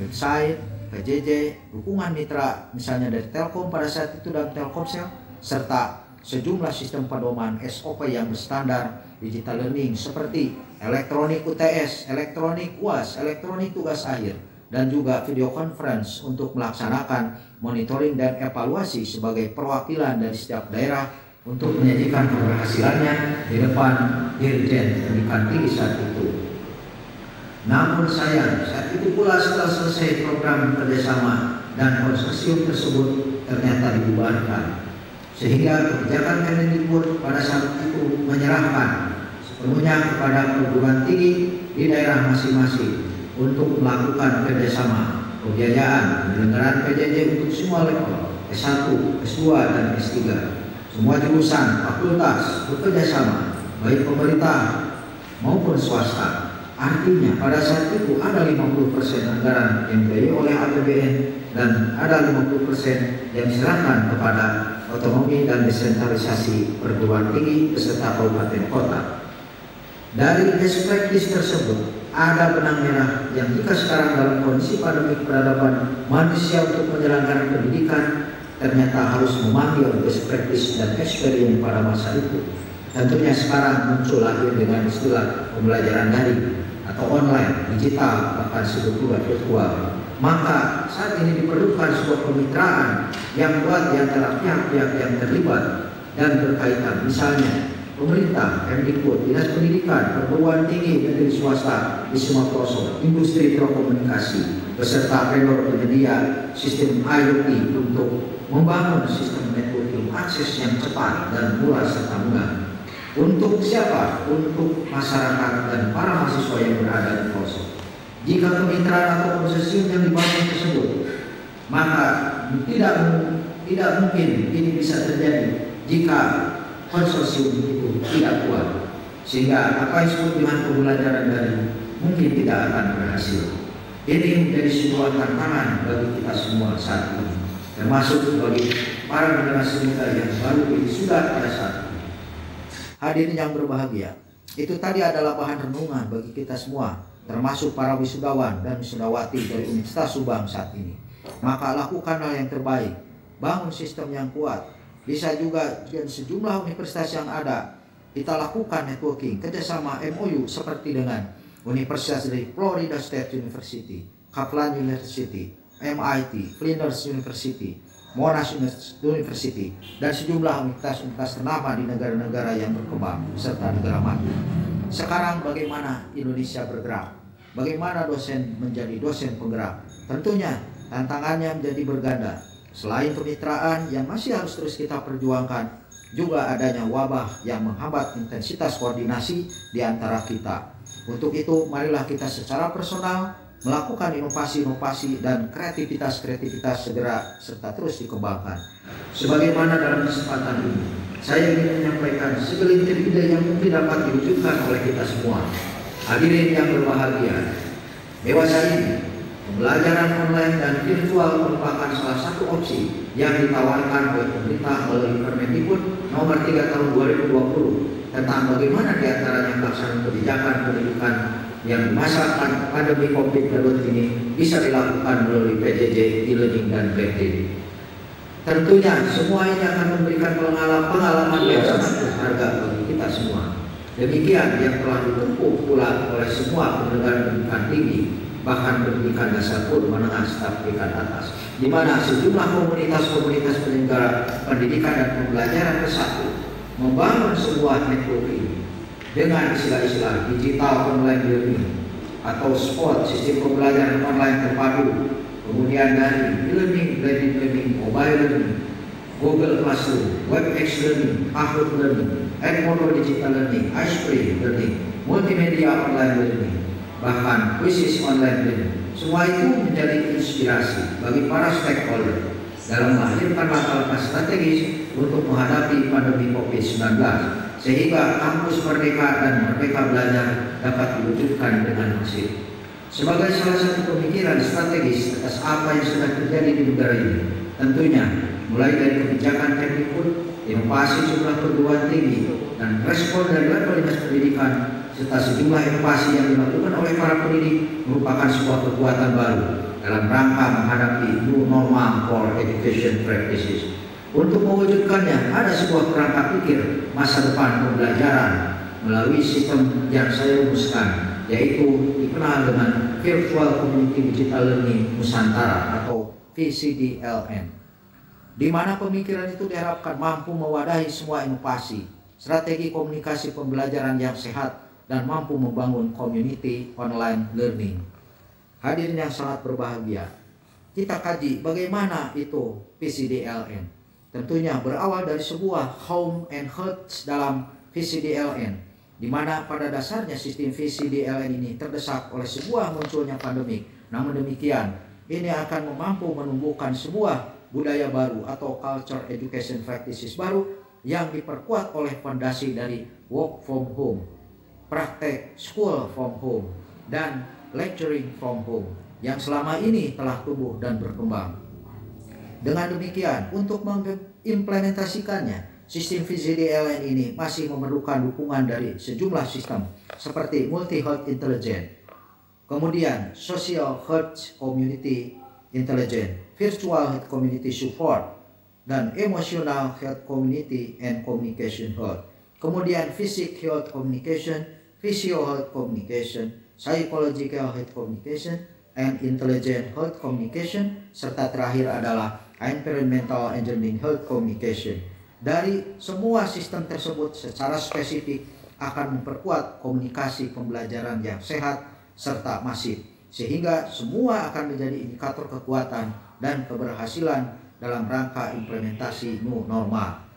website, PJJ, dukungan mitra misalnya dari Telkom pada saat itu dan Telkomsel, serta sejumlah sistem pedoman SOP yang berstandar digital learning seperti elektronik UTS, elektronik UAS, elektronik tugas akhir, dan juga video conference untuk melaksanakan monitoring dan evaluasi sebagai perwakilan dari setiap daerah untuk menyajikan keberhasilannya di depan Dirjen Pendidikan Tinggi saat itu. Namun sayang, saat itu pula setelah selesai program kerjasama dan konsorsium tersebut ternyata dibubarkan, sehingga kebijakan Kemendikbud pada saat itu menyerahkan sepenuhnya kepada perguruan tinggi di daerah masing-masing untuk melakukan kerjasama pembiayaan penyelenggaraan PJJ untuk semua level S1, S2, dan S3. Semua jurusan fakultas bekerjasama baik pemerintah maupun swasta. Artinya pada saat itu ada 50% anggaran yang dibiayai oleh APBN dan ada 50% yang diserahkan kepada otonomi dan desentralisasi perguruan tinggi beserta kabupaten kota. Dari best practice tersebut ada benang merah yang jika sekarang dalam kondisi pandemi peradaban manusia untuk menyelenggarakan pendidikan ternyata harus memanggil best practice dan experience pada masa itu. Tentunya sekarang muncul lagi dengan istilah pembelajaran daring atau online, digital, bahkan disebut juga virtual. Maka saat ini diperlukan sebuah kemitraan yang kuat di antara pihak-pihak yang terlibat dan berkaitan, misalnya pemerintah, Kemdikbud, Dinas Pendidikan, perguruan tinggi negeri swasta di semua pelosok, industri telekomunikasi, beserta vendor penyedia sistem IoT untuk membangun sistem networking akses yang cepat dan murah serta murah. Untuk siapa? Untuk masyarakat dan para mahasiswa yang berada di pelosok. Jika kemitraan atau konsorsium yang dibangun tersebut, maka tidak mungkin ini bisa terjadi jika konsorsium itu tidak kuat, sehingga apa yang disebut dengan pembelajaran daring mungkin tidak akan berhasil. Ini menjadi sebuah tantangan bagi kita semua saat ini, termasuk bagi para generasi muda yang baru ini sudah pada saat ini. Hadirin yang berbahagia, itu tadi adalah bahan renungan bagi kita semua, termasuk para wisudawan dan wisudawati dari Universitas Subang saat ini. Maka lakukanlah yang terbaik, bangun sistem yang kuat. Bisa juga dengan sejumlah universitas yang ada, kita lakukan networking, kerjasama MOU seperti dengan Universitas dari Florida State University, Kaplan University, MIT, Flinders University, Monash University, dan sejumlah universitas ternama di negara-negara yang berkembang serta negara maju. Sekarang bagaimana Indonesia bergerak? Bagaimana dosen menjadi dosen penggerak? Tentunya tantangannya menjadi berganda. Selain kemitraan yang masih harus terus kita perjuangkan, juga adanya wabah yang menghambat intensitas koordinasi di antara kita. Untuk itu, marilah kita secara personal melakukan inovasi-inovasi dan kreativitas segera serta terus dikembangkan. Sebagaimana dalam kesempatan ini, saya ingin menyampaikan segelintir ide yang mungkin dapat diwujudkan oleh kita semua. Hadirin yang berbahagia, dewasa ini pembelajaran online dan virtual merupakan salah satu opsi yang ditawarkan oleh pemerintah melalui Permendikbud nomor 3 tahun 2020 tentang bagaimana diantaranya pelaksanaan kebijakan pendidikan yang di masa pandemi COVID-19 ini bisa dilakukan melalui PJJ, e-learning, dan blended. Tentunya semua ini akan memberikan pengalaman yang sangat berharga bagi kita semua. Demikian yang telah ditempuh pula oleh semua penyelenggara pendidikan tinggi, bahkan pendidikan dasar pun menengah serta pendidikan atas, di mana sejumlah komunitas-komunitas penyelenggara pendidikan dan pembelajaran bersatu membangun sebuah networking dengan istilah-istilah digital online learning atau SPOT, sistem pembelajaran online terpadu, kemudian dari e-learning, blended learning, mobile learning, Google Classroom, WebEx learning, Kahoot learning, Edmodo digital learning, iSpring learning, multimedia online learning, bahkan krisis online learning. Semua itu menjadi inspirasi bagi para stakeholder dalam melahirkan langkah-langkah strategis untuk menghadapi pandemi COVID-19, sehingga kampus Merdeka dan Merdeka Belajar dapat diwujudkan dengan masif. Sebagai salah satu pemikiran strategis atas apa yang sedang terjadi di negara ini, tentunya mulai dari kebijakan Kemdikbud, inovasi jumlah perguruan tinggi, dan respon dari level dinas pendidikan, serta sejumlah inovasi yang dilakukan oleh para pendidik merupakan sebuah kekuatan baru dalam rangka menghadapi new normal for education practices. Untuk mewujudkannya, ada sebuah kerangka pikir masa depan pembelajaran melalui sistem yang saya rumuskan, yaitu dikenal dengan Virtual Community Digital Learning Nusantara atau VCDLN, di mana pemikiran itu diharapkan mampu mewadahi semua inovasi, strategi komunikasi pembelajaran yang sehat, dan mampu membangun community online learning. Hadirin yang sangat berbahagia, kita kaji bagaimana itu VCDLN. Tentunya berawal dari sebuah home and health dalam VCDLN, di mana pada dasarnya sistem VCDLN ini terdesak oleh sebuah munculnya pandemik. Namun demikian, ini akan mampu menumbuhkan sebuah budaya baru atau culture education practices baru yang diperkuat oleh fondasi dari work from home, praktek school from home, dan lecturing from home yang selama ini telah tumbuh dan berkembang. Dengan demikian, untuk mengimplementasikannya, sistem VCDLN ini masih memerlukan dukungan dari sejumlah sistem seperti multi-health intelligence, kemudian social health community intelligence, virtual health community support, dan emotional health community and communication health, kemudian physical health communication, physio health communication, psychological health communication, and intelligent health communication, serta terakhir adalah environmental engineering health communication. Dari semua sistem tersebut secara spesifik akan memperkuat komunikasi pembelajaran yang sehat serta masif, sehingga semua akan menjadi indikator kekuatan dan keberhasilan dalam rangka implementasi new normal.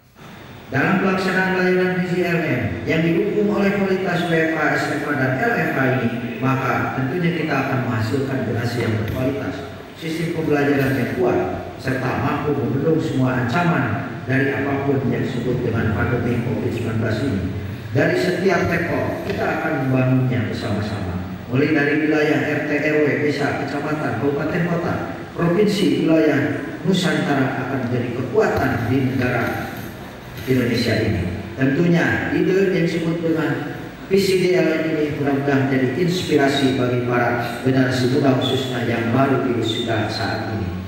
Dalam pelaksanaan layanan VCDLN yang didukung oleh kualitas WFH, SFH, dan LFH ini, maka tentunya kita akan menghasilkan generasi yang berkualitas, sistem pembelajaran yang kuat, serta mampu membendung semua ancaman dari apapun yang disebut dengan pandemi COVID-19 ini. Dari setiap sektor, kita akan membangunnya bersama-sama, mulai dari wilayah RT, RW, desa, kecamatan, kabupaten, kota, provinsi, wilayah Nusantara akan menjadi kekuatan di negara Indonesia ini. Tentunya ide yang disebut dengan VCDLN ini mudah-mudahan menjadi inspirasi bagi para generasi muda khususnya yang baru diwisuda saat ini.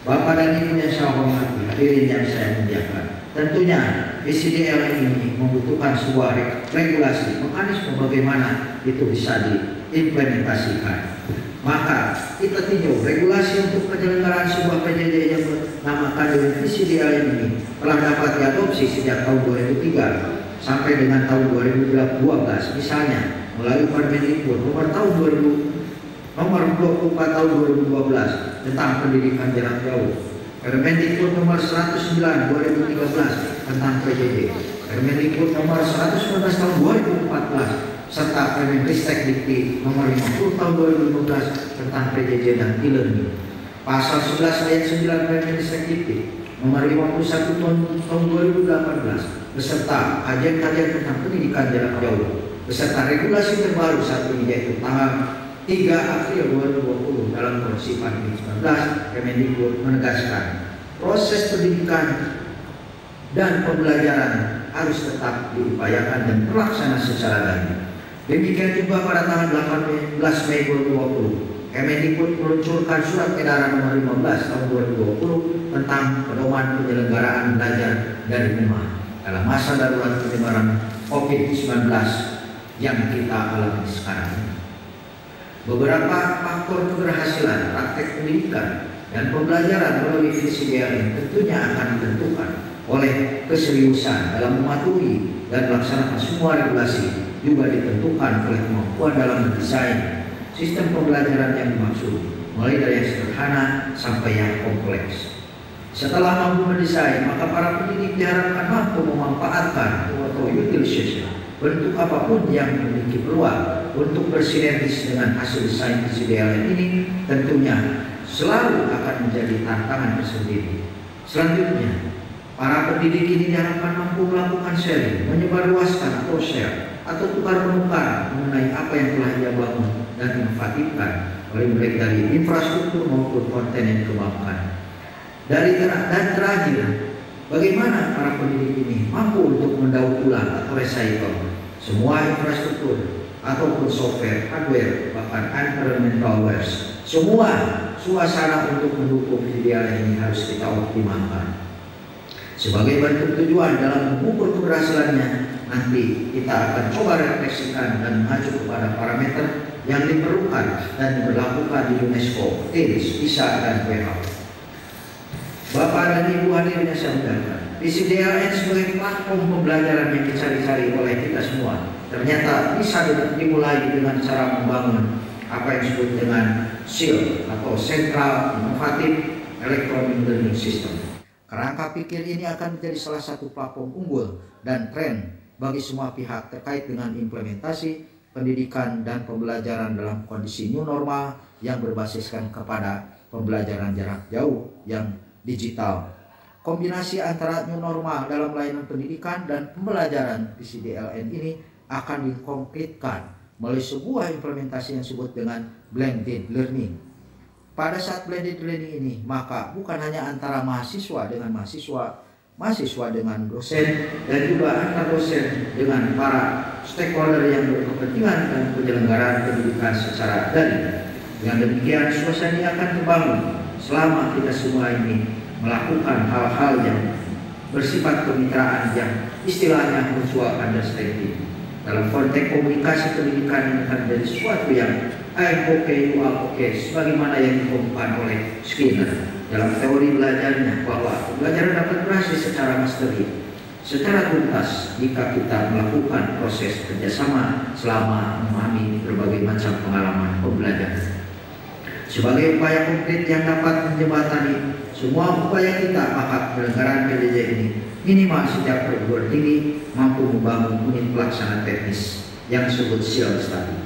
Bapak dan Ibu yang saya hormati, hadirin yang saya muliakan, tentunya VCDLN ini membutuhkan sebuah regulasi, mekanisme bagaimana itu bisa diimplementasikan. Maka kita tinjau regulasi untuk penyelenggaraan sebuah PJJ yang bernamakan dengan VCDLN ini telah dapat diadopsi sejak tahun 2003 sampai dengan tahun 2012, misalnya melalui Permendikbud nomor 24 tahun 2012 tentang pendidikan jarak jauh, Permendikbud nomor 109 2013 tentang PJJ, Permendikbud nomor 119 tahun 2014, serta Permendikbud Dikti nomor 50 tahun 2015 tentang PJJ dan e-learning. Pasal 11 ayat 9 Permendikbud Dikti nomor 51 tahun 2018 beserta kajian-kajian tentang pendidikan jarak jauh beserta regulasi terbaru saat ini, yaitu tanggal 3 April 2020 dalam kondisi pandemi 19, Kemendikbud menegaskan proses pendidikan dan pembelajaran harus tetap diupayakan dan terlaksana secara daring. Demikian juga pada tanggal 18 Mei 2020, Kemendikbud meluncurkan surat edaran nomor 15 tahun 2020 tentang pedoman penyelenggaraan belajar dari rumah dalam masa darurat penyebaran COVID-19 yang kita alami sekarang. Beberapa faktor keberhasilan praktek pendidikan dan pembelajaran melalui VCDLN tentunya akan ditentukan oleh keseriusan dalam mematuhi dan melaksanakan semua regulasi, juga ditentukan oleh kemampuan dalam mendesain sistem pembelajaran yang dimaksud, mulai dari yang sederhana sampai yang kompleks. Setelah mampu mendesain, maka para pendidik diharapkan mampu memanfaatkan atau utilization bentuk apapun yang memiliki peluang untuk bersinergis dengan hasil desain VCDLN ini, tentunya selalu akan menjadi tantangan tersendiri. Selanjutnya, para pendidik ini diharapkan mampu melakukan sharing, menyebarluaskan atau share atau tukar-menukar mengenai apa yang telah ia bangun dan inovatifkan, mulai dari infrastruktur maupun konten yang dikembangkan. Dan terakhir, bagaimana para pendidik ini mampu untuk mendaur ulang atau recycle semua infrastruktur ataupun software, hardware, bahkan environmental waste. Semua suasana untuk mendukung PJJ ini harus kita optimalkan. Sebagai bentuk tujuan dalam mengukur keberhasilannya, nanti kita akan coba refleksikan dan mengacu kepada parameter yang diperlukan dan diberlakukan di UNESCO, TEDx, PISA, dan WHO. Bapak dan Ibu hadirin yang saya muliakan, PCDLN sebagai platform pembelajaran yang dicari-cari oleh kita semua ternyata bisa dimulai dengan cara membangun apa yang disebut dengan SIL atau Central Innovative Electronic Learning System. Kerangka pikir ini akan menjadi salah satu platform unggul dan tren bagi semua pihak terkait dengan implementasi pendidikan dan pembelajaran dalam kondisi new normal yang berbasiskan kepada pembelajaran jarak jauh yang digital. Kombinasi antara new normal dalam layanan pendidikan dan pembelajaran PCDLN ini akan dikonkretkan melalui sebuah implementasi yang disebut dengan blended learning. Pada saat blended learning ini, maka bukan hanya antara mahasiswa dengan mahasiswa, mahasiswa dengan dosen, dan juga antar dosen dengan para stakeholder yang berkepentingan dan penyelenggaraan pendidikan secara daring. Dengan demikian, suasana ini akan terbangun selama kita semua ini melakukan hal-hal yang bersifat kemitraan yang istilahnya mutual understanding. Dalam konteks komunikasi pendidikan ini akan menjadi sesuatu yang I'm okay, you are okay, sebagaimana yang dikemukakan oleh Skinner dalam teori belajarnya, bahwa pembelajaran dapat berhasil secara mastery, secara tuntas jika kita melakukan proses kerjasama selama memahami berbagai macam pengalaman pembelajaran. Sebagai upaya konkret yang dapat menjembatani semua upaya kita, maka penyelenggaraan PJJ ini minimal sejak perguruan tinggi mampu membangun unit pelaksana teknis yang disebut SIL tadi.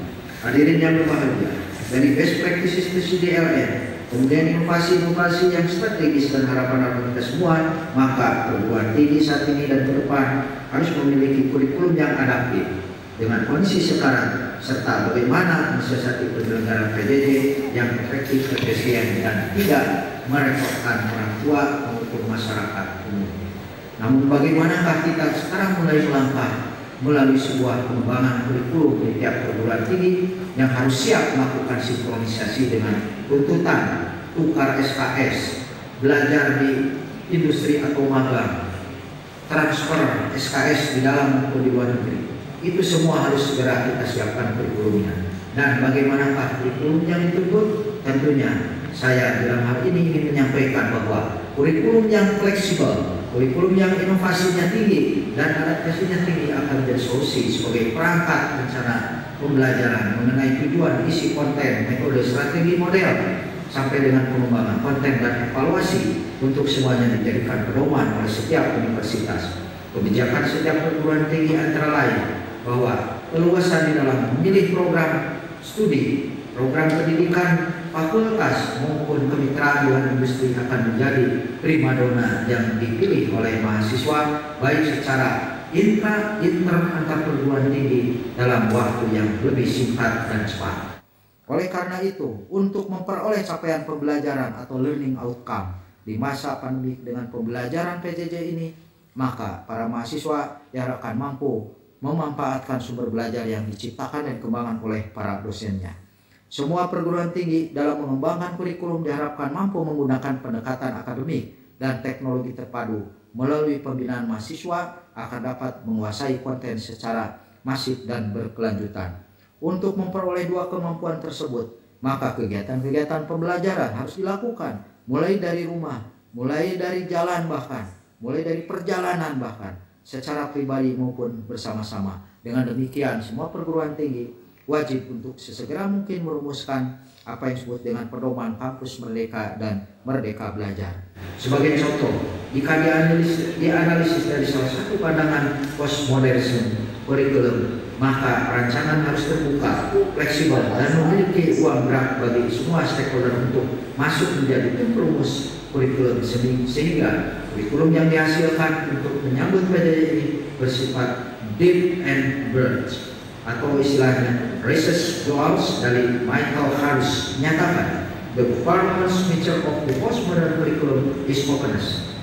Hadirin yang berbahagia, dari best practices PCDLN, kemudian inovasi-inovasi yang strategis dan harapan-harapan kita semua, maka perguruan tinggi saat ini dan ke depan harus memiliki kurikulum yang adaptif dengan kondisi sekarang, serta bagaimana mensiasati penyelenggaraan PJJ yang efektif, efisien, dan tidak merepotkan orang tua maupun masyarakat umum. Namun bagaimanakah kita sekarang mulai melangkah melalui sebuah pengembangan kurikulum di tiap perguruan tinggi yang harus siap melakukan sinkronisasi dengan tuntutan tukar SKS, belajar di industri atau magang, transfer SKS di dalam maupun di luar negeri. Itu semua harus segera kita siapkan kurikulumnya. Dan bagaimanakah kurikulum yang dituntut? Tentunya saya dalam hal ini ingin menyampaikan bahwa kurikulum yang fleksibel, kurikulum yang inovasinya tinggi dan adaptasinya tinggi akan menjadi solusi sebagai perangkat rencana pembelajaran mengenai tujuan, isi konten, metode, strategi, model, sampai dengan pengembangan konten dan evaluasi untuk semuanya dijadikan pedoman oleh setiap universitas. Kebijakan setiap perguruan tinggi antara lain bahwa peluasan di dalam memilih program studi, program pendidikan, fakultas maupun kemitraan dengan industri akan menjadi primadona yang dipilih oleh mahasiswa baik secara inter antar perguruan tinggi dalam waktu yang lebih singkat dan cepat. Oleh karena itu, untuk memperoleh capaian pembelajaran atau learning outcome di masa pandemi dengan pembelajaran PJJ ini, maka para mahasiswa diharapkan mampu memanfaatkan sumber belajar yang diciptakan dan dikembangkan oleh para dosennya. Semua perguruan tinggi dalam mengembangkan kurikulum diharapkan mampu menggunakan pendekatan akademik dan teknologi terpadu melalui pembinaan mahasiswa akan dapat menguasai konten secara masif dan berkelanjutan. Untuk memperoleh dua kemampuan tersebut, maka kegiatan-kegiatan pembelajaran harus dilakukan mulai dari rumah, mulai dari jalan bahkan, mulai dari perjalanan bahkan, secara pribadi maupun bersama-sama. Dengan demikian, semua perguruan tinggi wajib untuk sesegera mungkin merumuskan apa yang disebut dengan pedoman kampus merdeka dan merdeka belajar. Sebagai contoh, jika dianalisis dari salah satu pandangan postmodernisme kurikulum, maka rancangan harus terbuka, fleksibel, dan memiliki ruang gerak bagi semua stakeholder untuk masuk menjadi tim perumus kurikulum, sehingga kurikulum yang dihasilkan untuk menyambut PJJ ini bersifat deep and broad, atau istilahnya research goals dari Michael Harris menyatakan The performance feature of the postmodern curriculum is openness.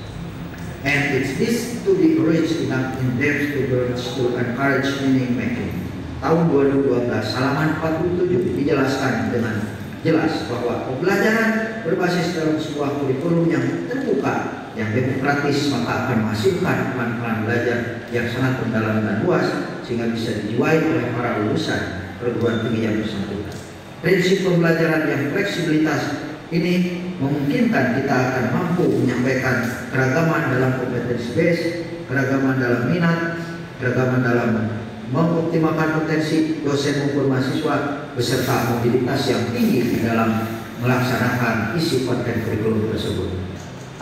And it's this to be rich enough in depth to encourage meaning making. Tahun 2012 halaman 47 dijelaskan dengan jelas bahwa pembelajaran berbasis dalam sebuah kurikulum yang terbuka, yang demokratis, maka akan menghasilkan pelan-pelan belajar yang sangat mendalam dan luas sehingga bisa dijiwai oleh para lulusan perguruan tinggi yang bersangkutan. Prinsip pembelajaran yang fleksibilitas ini memungkinkan kita akan mampu menyampaikan keragaman dalam kompetensi base, keragaman dalam minat, keragaman dalam mengoptimalkan potensi dosen maupun mahasiswa beserta mobilitas yang tinggi di dalam melaksanakan isi konten kurikulum tersebut.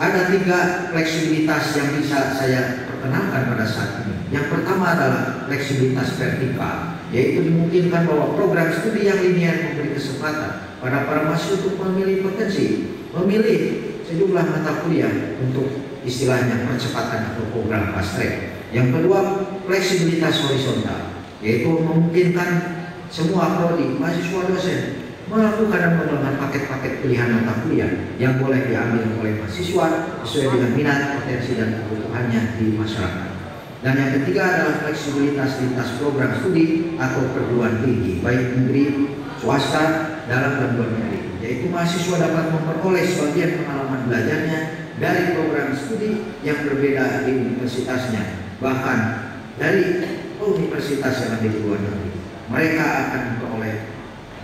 Ada 3 fleksibilitas yang bisa saya perkenalkan pada saat ini. Yang pertama adalah fleksibilitas vertikal, yaitu dimungkinkan bahwa program studi yang linear memberi kesempatan pada para mahasiswa untuk memilih sejumlah mata kuliah untuk istilahnya percepatan atau program fast track. Yang kedua, fleksibilitas horizontal, yaitu memungkinkan semua prodi, mahasiswa, dosen melakukan dan mengembangkan paket-paket pilihan mata kuliah yang boleh diambil oleh mahasiswa sesuai dengan minat, potensi, dan kebutuhannya di masyarakat. Dan yang ketiga adalah fleksibilitas lintas program studi atau perguruan tinggi, baik negeri, swasta, dalam dan luar negeri, yaitu mahasiswa dapat memperoleh sebagian pengalaman belajarnya dari program studi yang berbeda di universitasnya, bahkan dari universitas yang ada di luar negeri. Mereka akan memperoleh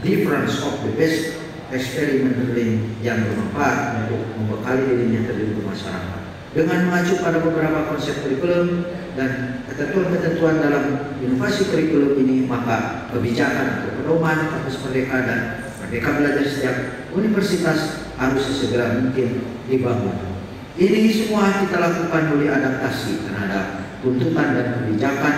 difference of the best experiment learning yang bermanfaat untuk membekali dirinya terjun ke masyarakat. Dengan mengacu pada beberapa konsep kurikulum dan ketentuan-ketentuan dalam inovasi kurikulum ini, maka kebijakan atau pedoman kampus merdeka dan merdeka belajar setiap universitas harus sesegera mungkin dibangun. Ini semua kita lakukan melalui adaptasi terhadap tuntutan dan kebijakan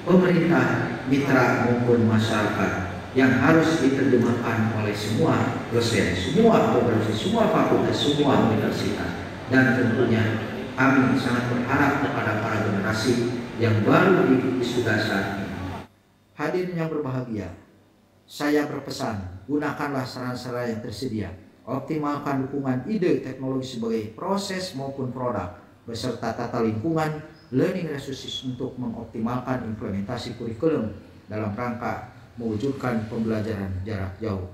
pemerintah, mitra maupun masyarakat yang harus diterjemahkan oleh semua dosen, semua program, semua fakultas, semua universitas. Dan tentunya kami sangat berharap kepada para generasi yang baru di wisuda saat ini. Hadirin yang berbahagia, saya berpesan, gunakanlah saran-saran yang tersedia, optimalkan dukungan ide teknologi sebagai proses maupun produk, beserta tata lingkungan learning resources untuk mengoptimalkan implementasi kurikulum dalam rangka mewujudkan pembelajaran jarak jauh.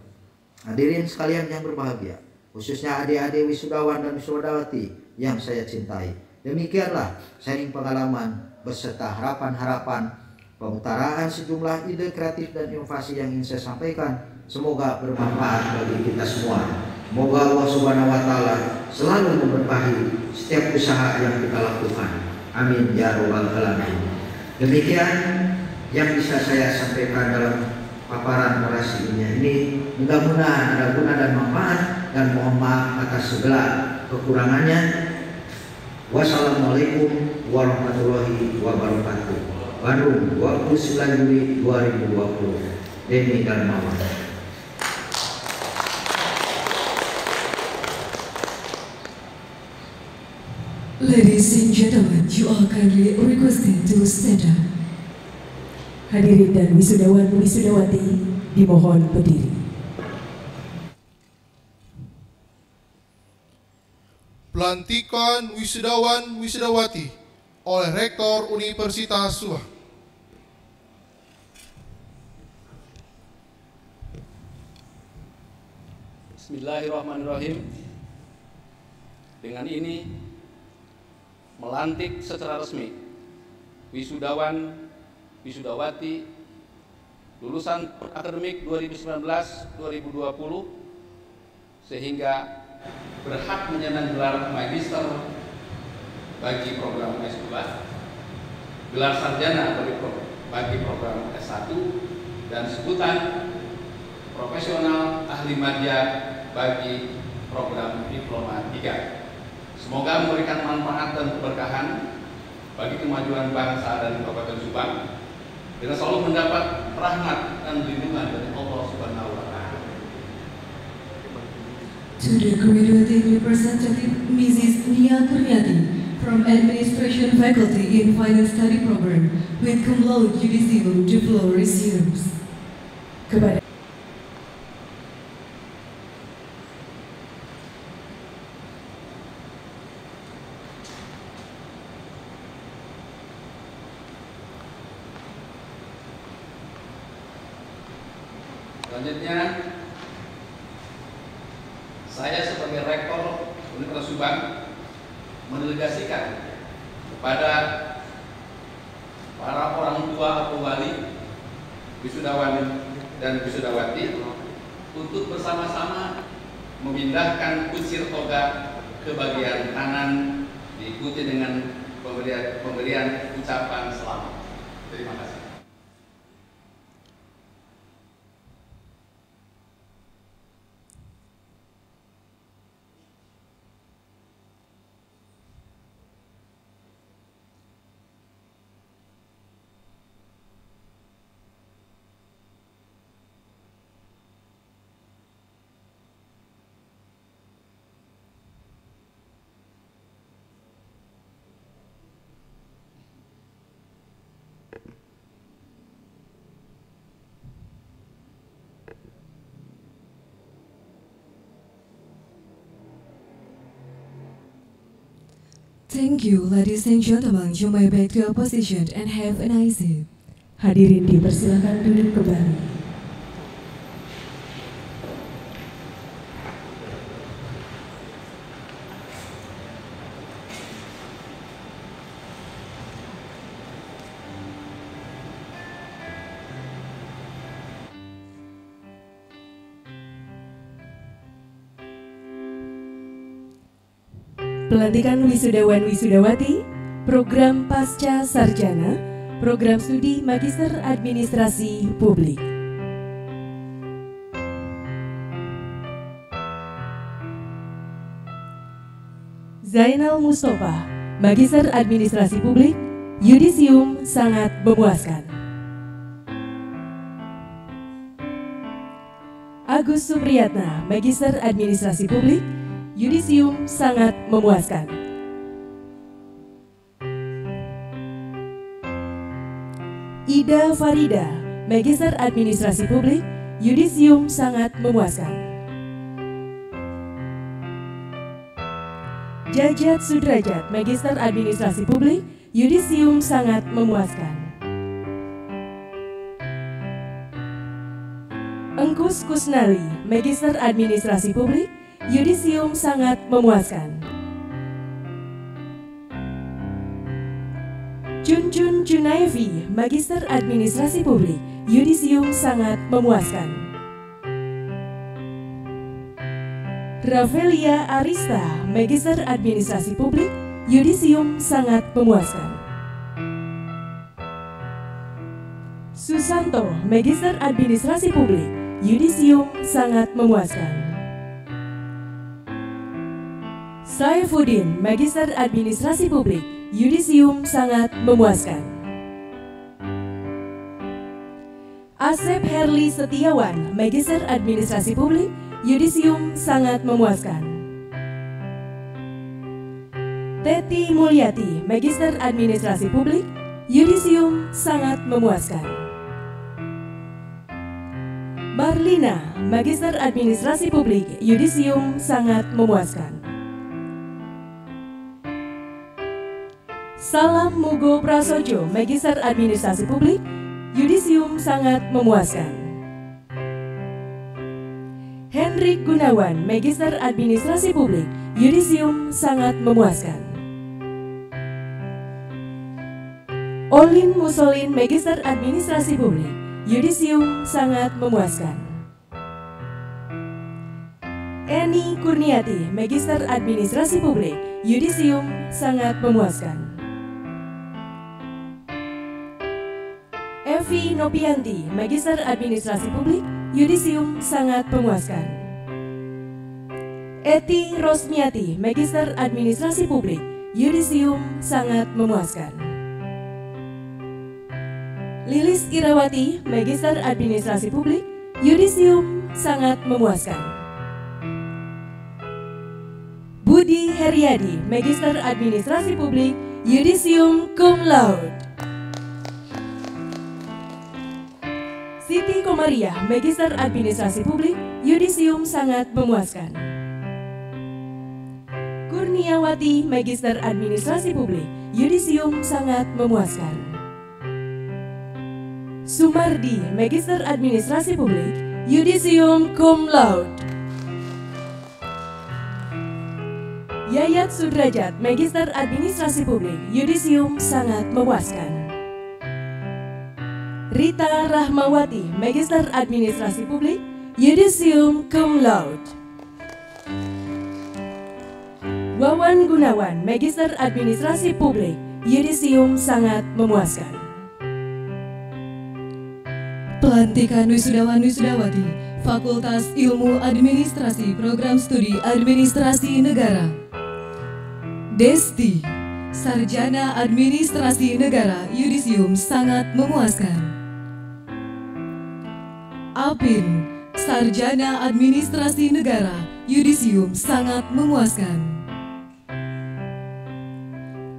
Hadirin sekalian yang berbahagia, khususnya adik-adik wisudawan dan wisudawati yang saya cintai. Demikianlah sharing pengalaman beserta harapan-harapan pengutaraan sejumlah ide kreatif dan inovasi yang ingin saya sampaikan. Semoga bermanfaat bagi kita semua. Semoga Allah Subhanahu wa Ta'ala selalu memberkahi setiap usaha yang kita lakukan. Amin ya rabbal alamin. Demikian yang bisa saya sampaikan dalam paparan orasi ini. Mudah-mudahan ada guna dan manfaat, dan mohon maaf atas segala kekurangannya. Wassalamualaikum warahmatullahi wabarakatuh. Bandung, 29 Juli 2020. Deni Darmawan. Ladies and gentlemen, you are kindly requested to stand up. Hadirin dan wisudawan-wisudawati dimohon berdiri. Pelantikan wisudawan-wisudawati oleh Rektor Universitas Subang. Bismillahirrahmanirrahim. Dengan ini melantik secara resmi wisudawan wisudawati lulusan akademik 2019-2020 sehingga berhak menyandang gelar magister bagi program S2, gelar sarjana bagi program S1, dan sebutan profesional ahli media bagi program diploma 3. Semoga memberikan manfaat dan keberkahan bagi kemajuan bangsa dan Kabupaten Subang, dengan selalu mendapat rahmat dan lindungan dari Allah Subhanahu wa Ta'ala. To the graduating representative, Mrs. Nia Kurniati from Administration Faculty in Finance Study Program with cum laude judicium, the floor is yours. Kepada Selanjutnya, saya sebagai Rektor Universitas Subang mendelegasikan kepada para orang tua atau wali, wisudawan dan wisudawati untuk bersama-sama memindahkan kusir toga ke bagian kanan, diikuti dengan pemberian ucapan selamat. Terima kasih. Thank you, ladies and gentlemen. You may back to your position and have a nice day. Hadirin dipersilakan duduk kembali. Pelantikan wisudawan wisudawati, program pasca sarjana, program studi Magister Administrasi Publik. Zainal Mustafa, Magister Administrasi Publik, yudisium sangat memuaskan. Agus Supriyatna, Magister Administrasi Publik, yudisium sangat memuaskan. Ida Farida, Magister Administrasi Publik, yudisium sangat memuaskan. Jajat Sudrajat, Magister Administrasi Publik, yudisium sangat memuaskan. Engkus Kusnali, Magister Administrasi Publik, yudisium sangat memuaskan. Junjun Junaifi, Magister Administrasi Publik, yudisium sangat memuaskan. Rafelia Arista, Magister Administrasi Publik, yudisium sangat memuaskan. Susanto, Magister Administrasi Publik, yudisium sangat memuaskan. Saifuddin, Magister Administrasi Publik, yudisium sangat memuaskan. Asep Herli Setiawan, Magister Administrasi Publik, yudisium sangat memuaskan. Teti Mulyati, Magister Administrasi Publik, yudisium sangat memuaskan. Marlina, Magister Administrasi Publik, yudisium sangat memuaskan. Salam Mugo Prasojo, Magister Administrasi Publik, yudisium sangat memuaskan. Hendrik Gunawan, Magister Administrasi Publik, yudisium sangat memuaskan. Olin Musolin, Magister Administrasi Publik, yudisium sangat memuaskan. Eni Kurniati, Magister Administrasi Publik, yudisium sangat memuaskan. Evi Nopianti, Magister Administrasi Publik, yudisium sangat memuaskan. Eti Rosmiati, Magister Administrasi Publik, yudisium sangat memuaskan. Lilis Irawati, Magister Administrasi Publik, yudisium sangat memuaskan. Budi Heriadi, Magister Administrasi Publik, yudisium cum laude. Siti Komariah, Magister Administrasi Publik, yudisium sangat memuaskan. Kurniawati, Magister Administrasi Publik, yudisium sangat memuaskan. Sumardi, Magister Administrasi Publik, Yudisium Cum Laude. Yayat Sudrajat, Magister Administrasi Publik, Yudisium sangat memuaskan. Rita Rahmawati, Magister Administrasi Publik, Yudisium Cum Laude. Wawan Gunawan, Magister Administrasi Publik, Yudisium sangat memuaskan. Pelantikan wisudawan-wisudawati Fakultas Ilmu Administrasi Program Studi Administrasi Negara. Desti, Sarjana Administrasi Negara, Yudisium sangat memuaskan. Apin, Sarjana Administrasi Negara, Yudisium sangat memuaskan.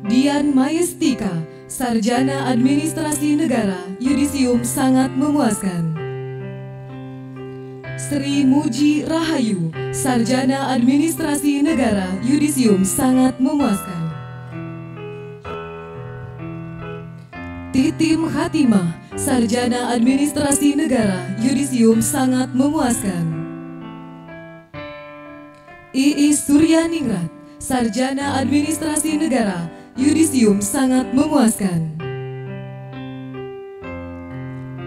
Dian Maestika, Sarjana Administrasi Negara, Yudisium sangat memuaskan. Sri Muji Rahayu, Sarjana Administrasi Negara, Yudisium sangat memuaskan. Titim Khatimah, Sarjana Administrasi Negara, Yudisium sangat memuaskan. Iis Suryaningrat, Sarjana Administrasi Negara, Yudisium sangat memuaskan.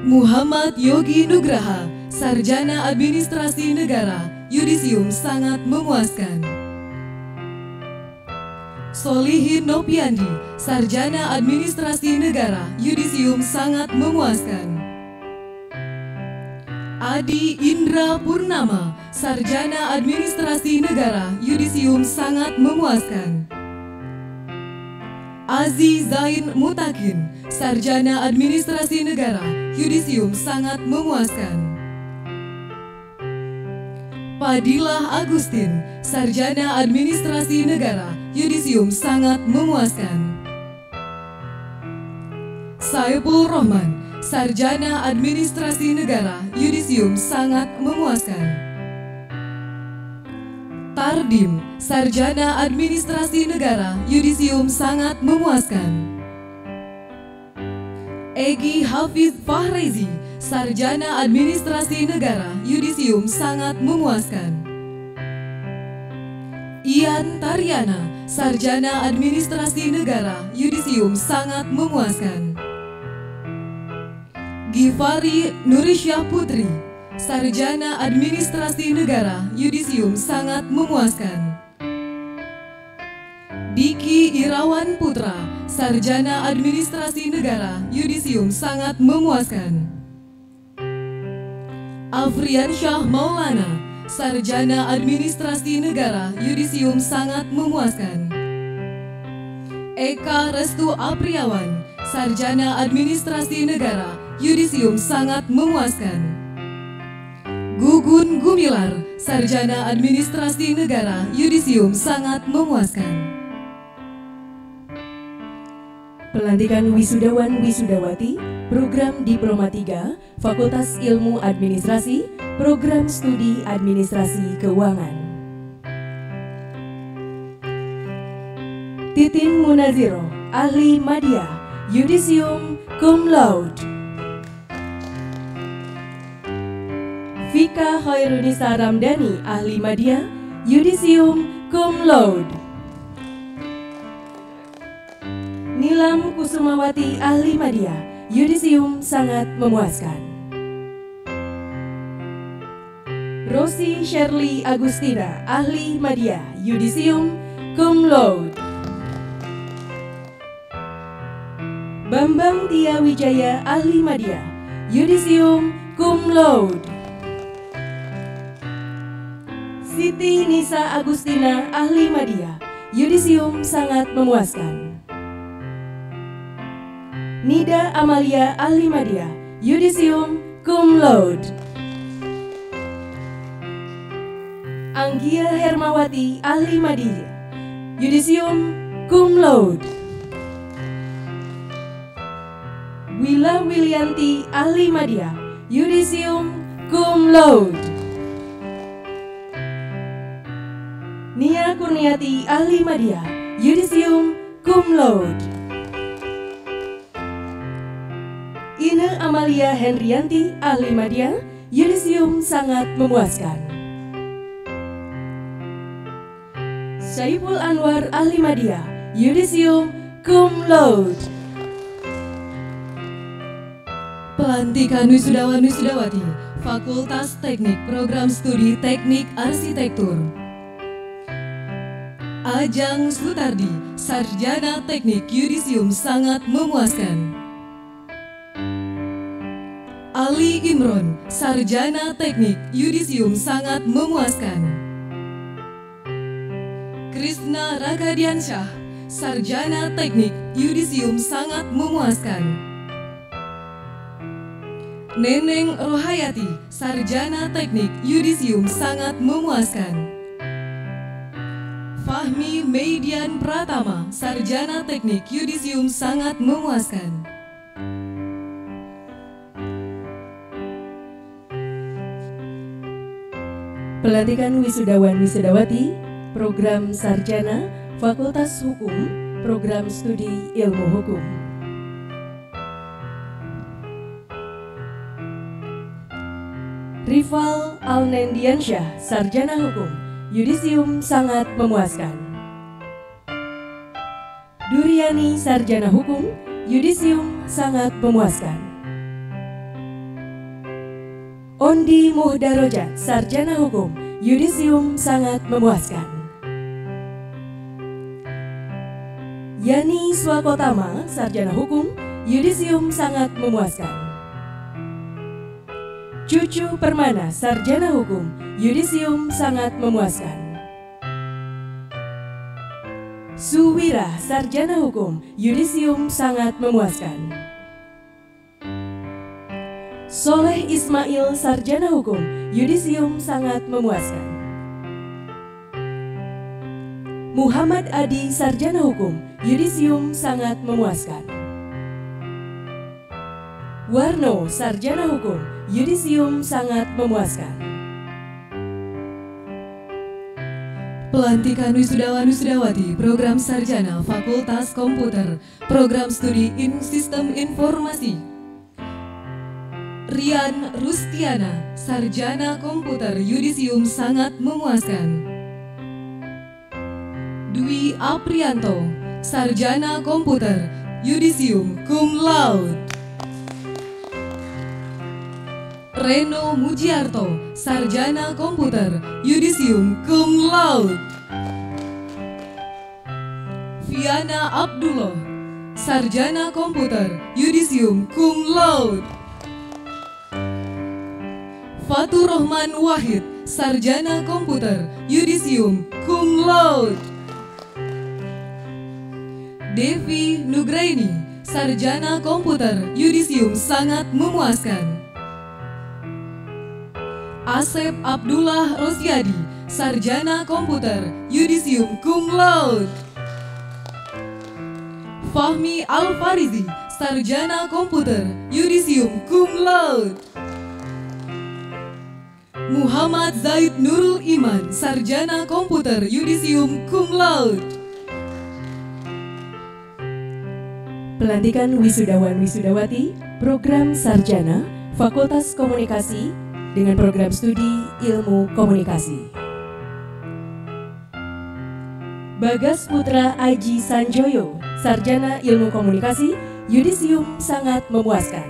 Muhammad Yogi Nugraha, Sarjana Administrasi Negara, Yudisium sangat memuaskan. Solihin Nopiandi, Sarjana Administrasi Negara, Yudisium sangat memuaskan. Adi Indra Purnama, Sarjana Administrasi Negara, Yudisium sangat memuaskan. Aziz Zain Mutakin, Sarjana Administrasi Negara, Yudisium sangat memuaskan. Padilah Agustin, Sarjana Administrasi Negara, Yudisium sangat memuaskan. Saiful Rohman, Sarjana Administrasi Negara, Yudisium sangat memuaskan. Tardim, Sarjana Administrasi Negara, Yudisium sangat memuaskan. Egi Hafiz Fahrezi, Sarjana Administrasi Negara, Yudisium sangat memuaskan. Ian Tariana, Sarjana Administrasi Negara, Yudisium sangat memuaskan. Givari Nurisya Putri, Sarjana Administrasi Negara, Yudisium sangat memuaskan. Diki Irawan Putra, Sarjana Administrasi Negara, Yudisium sangat memuaskan. Afriansyah Maulana, Sarjana Administrasi Negara, Yudisium sangat memuaskan. Eka Restu Apriawan, Sarjana Administrasi Negara, Yudisium sangat memuaskan. Gugun Gumilar, Sarjana Administrasi Negara, Yudisium sangat memuaskan. Pelantikan wisudawan-wisudawati Program Diploma 3 Fakultas Ilmu Administrasi Program Studi Administrasi Keuangan. Titin Munaziro, Ahli Madya, Yudisium Cum Laude. Vika Khairunisa Ramdhani, Ahli Madya, Yudisium Cum Laude. Nilam Kusumawati, Ahli Madya, Yudisium sangat memuaskan. Rosi Shirley Agustina, Ahli Madya, Yudisium Cum Laude. Bambang Tia Wijaya, Ahli Madya, Yudisium Cum Laude. Siti Nisa Agustina, Ahli Madya, Yudisium sangat memuaskan. Nida Amalia, Ahli Madya, Yudisium Cum Laude. Anggia Hermawati, Ahli Madya, Yudisium Cum Laude. Wila Willianti, Ahli Madya, Yudisium Cum Laude. Nia Kurniati, Ahli Madya, Yudisium Cum Laude. Ine Amalia Henrianti, Ahli Madya, Yudisium sangat memuaskan. Syaiful Anwar Ahli Madya, Yudisium cum laude. Pelantikan wisudawan-wisudawati Fakultas Teknik Program Studi Teknik Arsitektur. Ajeng Sutardi, Sarjana Teknik Yudisium sangat memuaskan. Ali Imron, Sarjana Teknik Yudisium sangat memuaskan. Krisna Ragadiansyah, Sarjana Teknik Yudisium sangat memuaskan. Neneng Rohayati, Sarjana Teknik Yudisium sangat memuaskan. Fahmi Median Pratama, Sarjana Teknik Yudisium sangat memuaskan. Pelantikan wisudawan-wisudawati Program Sarjana Fakultas Hukum Program Studi Ilmu Hukum. Rival Alnendiansyah, Sarjana Hukum, Yudisium sangat memuaskan. Duriani, Sarjana Hukum, Yudisium sangat memuaskan. Ondi Muhdarojat, Sarjana Hukum, Yudisium sangat memuaskan. Yani Swakotama, Sarjana Hukum, Yudisium sangat memuaskan. Cucu Permana, Sarjana Hukum, Yudisium sangat memuaskan. Suwira, Sarjana Hukum, Yudisium sangat memuaskan. Soleh Ismail, Sarjana Hukum, Yudisium sangat memuaskan. Muhammad Adi, Sarjana Hukum, Yudisium sangat memuaskan. Warno, Sarjana Hukum, Yudisium sangat memuaskan. Pelantikan wisudawan-wisudawati Program Sarjana Fakultas Komputer Program Studi Sistem Informasi. Rian Rustiana, Sarjana Komputer Yudisium sangat memuaskan. Dwi Aprianto, Sarjana Komputer Yudisium cum laude. Reno Mujiarto, Sarjana Komputer Yudisium cum laude. Viana Abdullah, Sarjana Komputer Yudisium cum laude. Fatur Rahman Wahid, Sarjana Komputer Yudisium cum laude. Devi Nugraini, Sarjana Komputer Yudisium sangat memuaskan. Asep Abdullah Rosyadi, Sarjana Komputer Yudisium cum laude. Fahmi Al-Farizi, Sarjana Komputer Yudisium cum laude. Muhammad Zaid Nurul Iman, Sarjana Komputer Yudisium cum laude. Pelantikan wisudawan-wisudawati Program Sarjana Fakultas Komunikasi dengan Program Studi Ilmu Komunikasi. Bagas Putra Aji Sanjoyo, Sarjana Ilmu Komunikasi, Yudisium sangat memuaskan.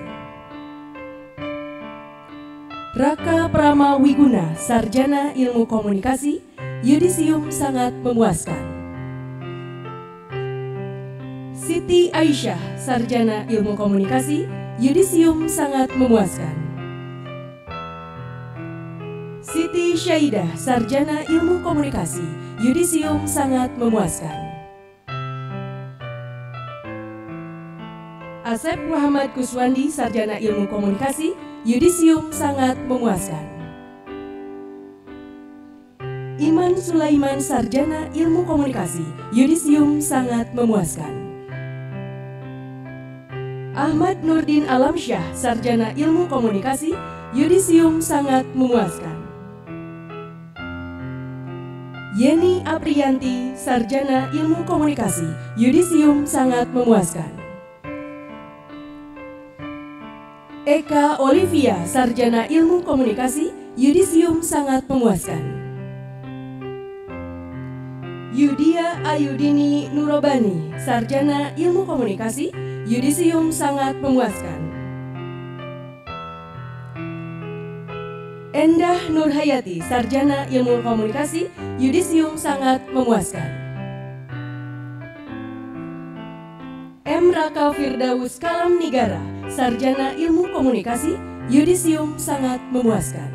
Raka Prama Wiguna, Sarjana Ilmu Komunikasi, Yudisium sangat memuaskan. Siti Aisyah, Sarjana Ilmu Komunikasi, Yudisium sangat memuaskan. Siti Syaidah, Sarjana Ilmu Komunikasi, Yudisium sangat memuaskan. Asep Muhammad Kuswandi, Sarjana Ilmu Komunikasi, Yudisium sangat memuaskan. Iman Sulaiman, Sarjana Ilmu Komunikasi, Yudisium sangat memuaskan. Ahmad Nurdin Alamsyah, Sarjana Ilmu Komunikasi, Yudisium sangat memuaskan. Yeni Apriyanti, Sarjana Ilmu Komunikasi, Yudisium sangat memuaskan. Eka Olivia, Sarjana Ilmu Komunikasi, Yudisium sangat memuaskan. Yudia Ayudini Nurobani, Sarjana Ilmu Komunikasi, Yudisium sangat memuaskan. Endah Nurhayati, Sarjana Ilmu Komunikasi, Yudisium sangat memuaskan. M. Raka Firdaus Kalam Nigara, Sarjana Ilmu Komunikasi, Yudisium sangat memuaskan.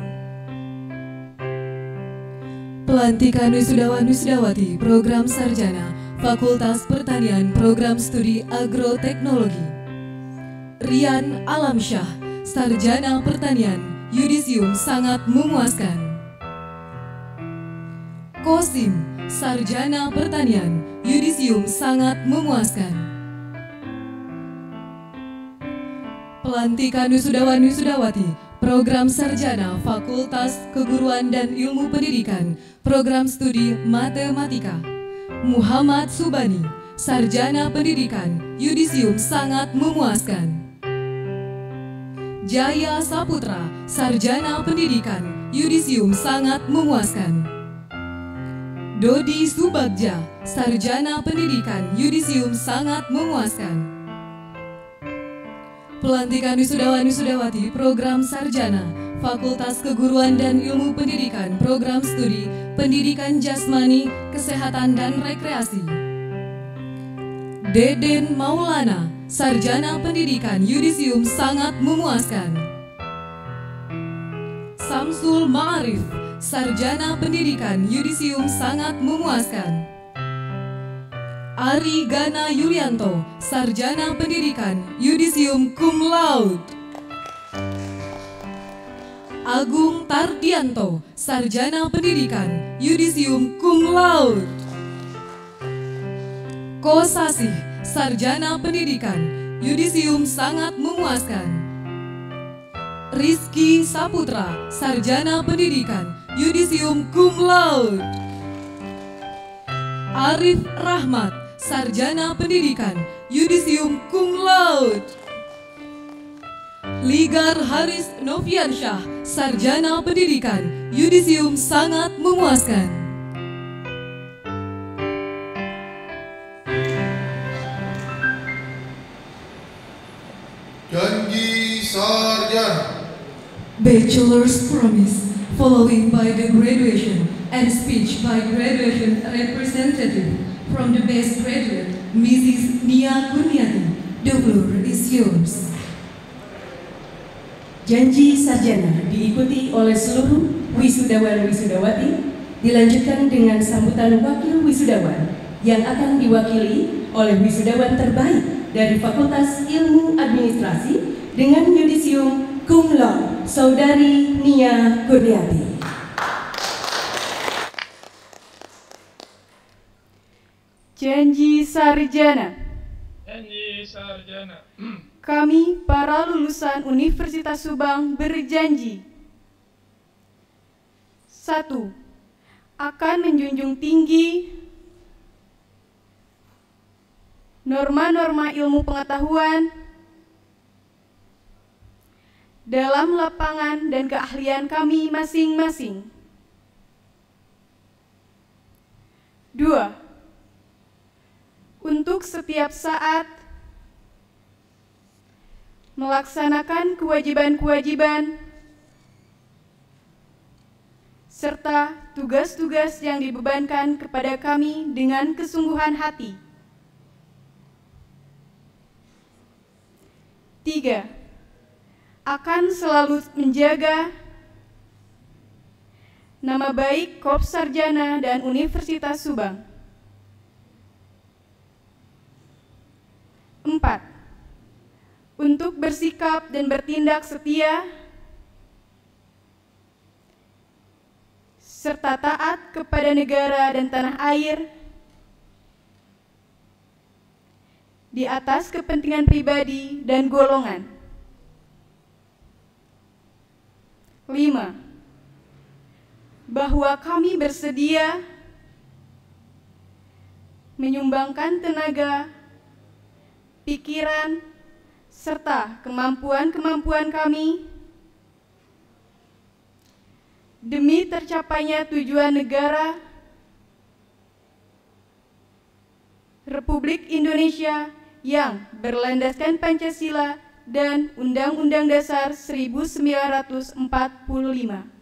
Pelantikan wisudawan-wisudawati Program Sarjana Fakultas Pertanian Program Studi Agroteknologi. Rian Alamsyah, Sarjana Pertanian, Yudisium sangat memuaskan. Kosim, Sarjana Pertanian, Yudisium sangat memuaskan. Pelantikan wisudawan-wisudawati Program Sarjana Fakultas Keguruan dan Ilmu Pendidikan Program Studi Matematika. Muhammad Subani, Sarjana Pendidikan, Yudisium sangat memuaskan. Jaya Saputra, Sarjana Pendidikan, Yudisium sangat memuaskan. Dodi Subagja, Sarjana Pendidikan, Yudisium sangat memuaskan. Pelantikan wisudawan-wisudawati Program Sarjana Fakultas Keguruan dan Ilmu Pendidikan Program Studi Pendidikan Jasmani, Kesehatan dan Rekreasi. Deden Maulana, Sarjana Pendidikan, Yudisium sangat memuaskan. Samsul Ma'arif, Sarjana Pendidikan, Yudisium sangat memuaskan. Ari Gana Yulianto, Sarjana Pendidikan, Yudisium cum laude. Agung Tardianto, Sarjana Pendidikan, Yudisium cum laude. Kosasih, Sarjana Pendidikan, Yudisium sangat memuaskan. Rizky Saputra, Sarjana Pendidikan, Yudisium cum laude. Arif Rahmat, Sarjana Pendidikan, Yudisium cum laude. Ligar Haris Noviansyah, Sarjana Pendidikan, Yudisium sangat memuaskan. Janji sarjana. Bachelor's Promise, following by the graduation and speech by graduation representative from the best graduate, Mrs. Nia Kurniati. The floor is yours. Janji sarjana diikuti oleh seluruh wisudawan-wisudawati, dilanjutkan dengan sambutan wakil wisudawan yang akan diwakili oleh wisudawan terbaik dari Fakultas Ilmu Administrasi dengan Yudisium cum laude, Saudari Nia Kurniati. Janji sarjana. Janji sarjana. Kami para lulusan Universitas Subang berjanji. 1. Akan menjunjung tinggi norma-norma ilmu pengetahuan dalam lapangan dan keahlian kami masing-masing. 2. Untuk setiap saat melaksanakan kewajiban-kewajiban serta tugas-tugas yang dibebankan kepada kami dengan kesungguhan hati. 3. Akan selalu menjaga nama baik Korps Sarjana dan Universitas Subang. 4. Untuk bersikap dan bertindak setia serta taat kepada negara dan tanah air di atas kepentingan pribadi dan golongan. 5. Bahwa kami bersedia menyumbangkan tenaga, pikiran, serta kemampuan-kemampuan kami demi tercapainya tujuan negara Republik Indonesia yang berlandaskan Pancasila dan Undang-Undang Dasar 1945.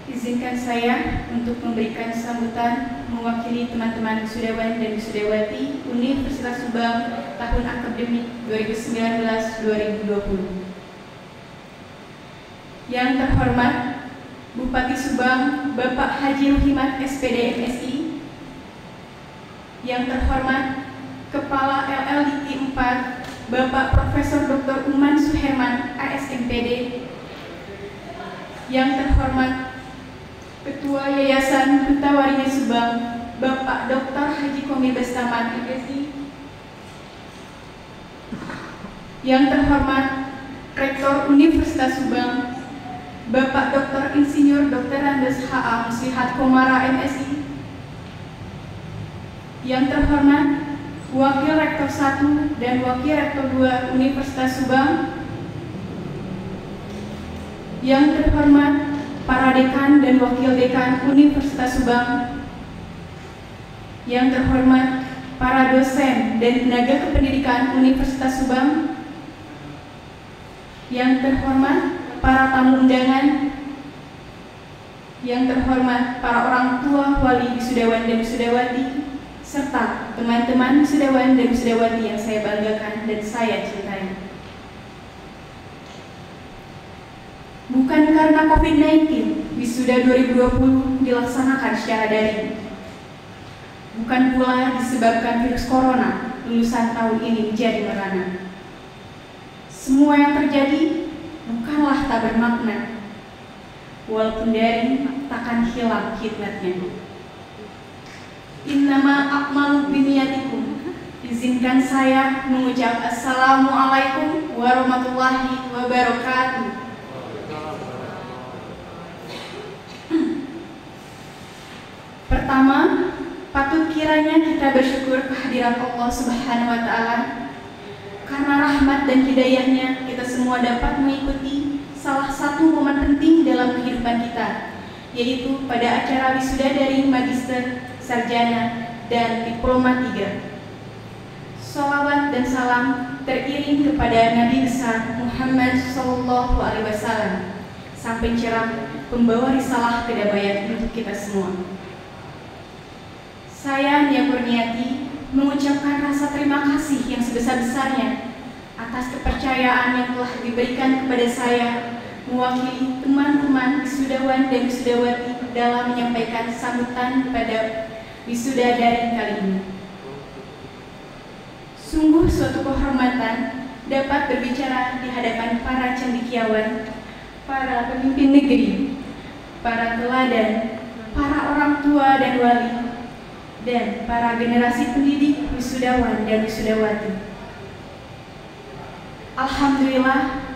Izinkan saya untuk memberikan sambutan mewakili teman-teman wisudawan dan wisudawati Universitas Subang tahun akademik 2019-2020. Yang terhormat Bupati Subang Bapak Haji Ruhimat SPD MSI, yang terhormat Kepala LLDT 4 Bapak Profesor Dr. Uman Suherman ASMPD, yang terhormat Ketua Yayasan Duta Waringin Subang Bapak Dr. Haji Komil Bastaman MSI, yang terhormat Rektor Universitas Subang Bapak Dr. Insinyur Dr. Andes H.A. Muslihat Komara MSI, yang terhormat Wakil Rektor 1 dan Wakil Rektor 2 Universitas Subang, yang terhormat para dekan dan wakil dekan Universitas Subang, yang terhormat para dosen dan tenaga kependidikan Universitas Subang, yang terhormat para tamu undangan, yang terhormat para orang tua wali wisudawan dan wisudawati, serta teman-teman wisudawan dan wisudawati yang saya banggakan dan saya cintai. Bukan karena COVID-19, wisuda 2020 dilaksanakan secara daring. Bukan pula disebabkan virus corona, lulusan tahun ini menjadi merana. Semua yang terjadi bukanlah tak bermakna, walaupun daring takkan hilang hikmatnya. Innama a'malu biniyatikum. Izinkan saya mengucap Assalamualaikum warahmatullahi wabarakatuh. Pertama, patut kiranya kita bersyukur kehadiran Allah Subhanahu wa Ta'ala, karena rahmat dan hidayahnya kita semua dapat mengikuti salah satu momen penting dalam kehidupan kita, yaitu pada acara wisuda dari Magister, Sarjana, dan Diploma 3. Sholawat dan salam teriring kepada Nabi besar Muhammad SAW, sang pencerah, pembawa risalah kedamaian untuk kita semua. Saya Nia Kurniati mengucapkan rasa terima kasih yang sebesar-besarnya atas kepercayaan yang telah diberikan kepada saya mewakili teman-teman wisudawan dan wisudawati dalam menyampaikan sambutan pada wisuda daring kali ini. Sungguh suatu kehormatan dapat berbicara di hadapan para cendekiawan, para pemimpin negeri, para teladan, para orang tua dan wali, dan para generasi pendidik wisudawan dan wisudawati. Alhamdulillah,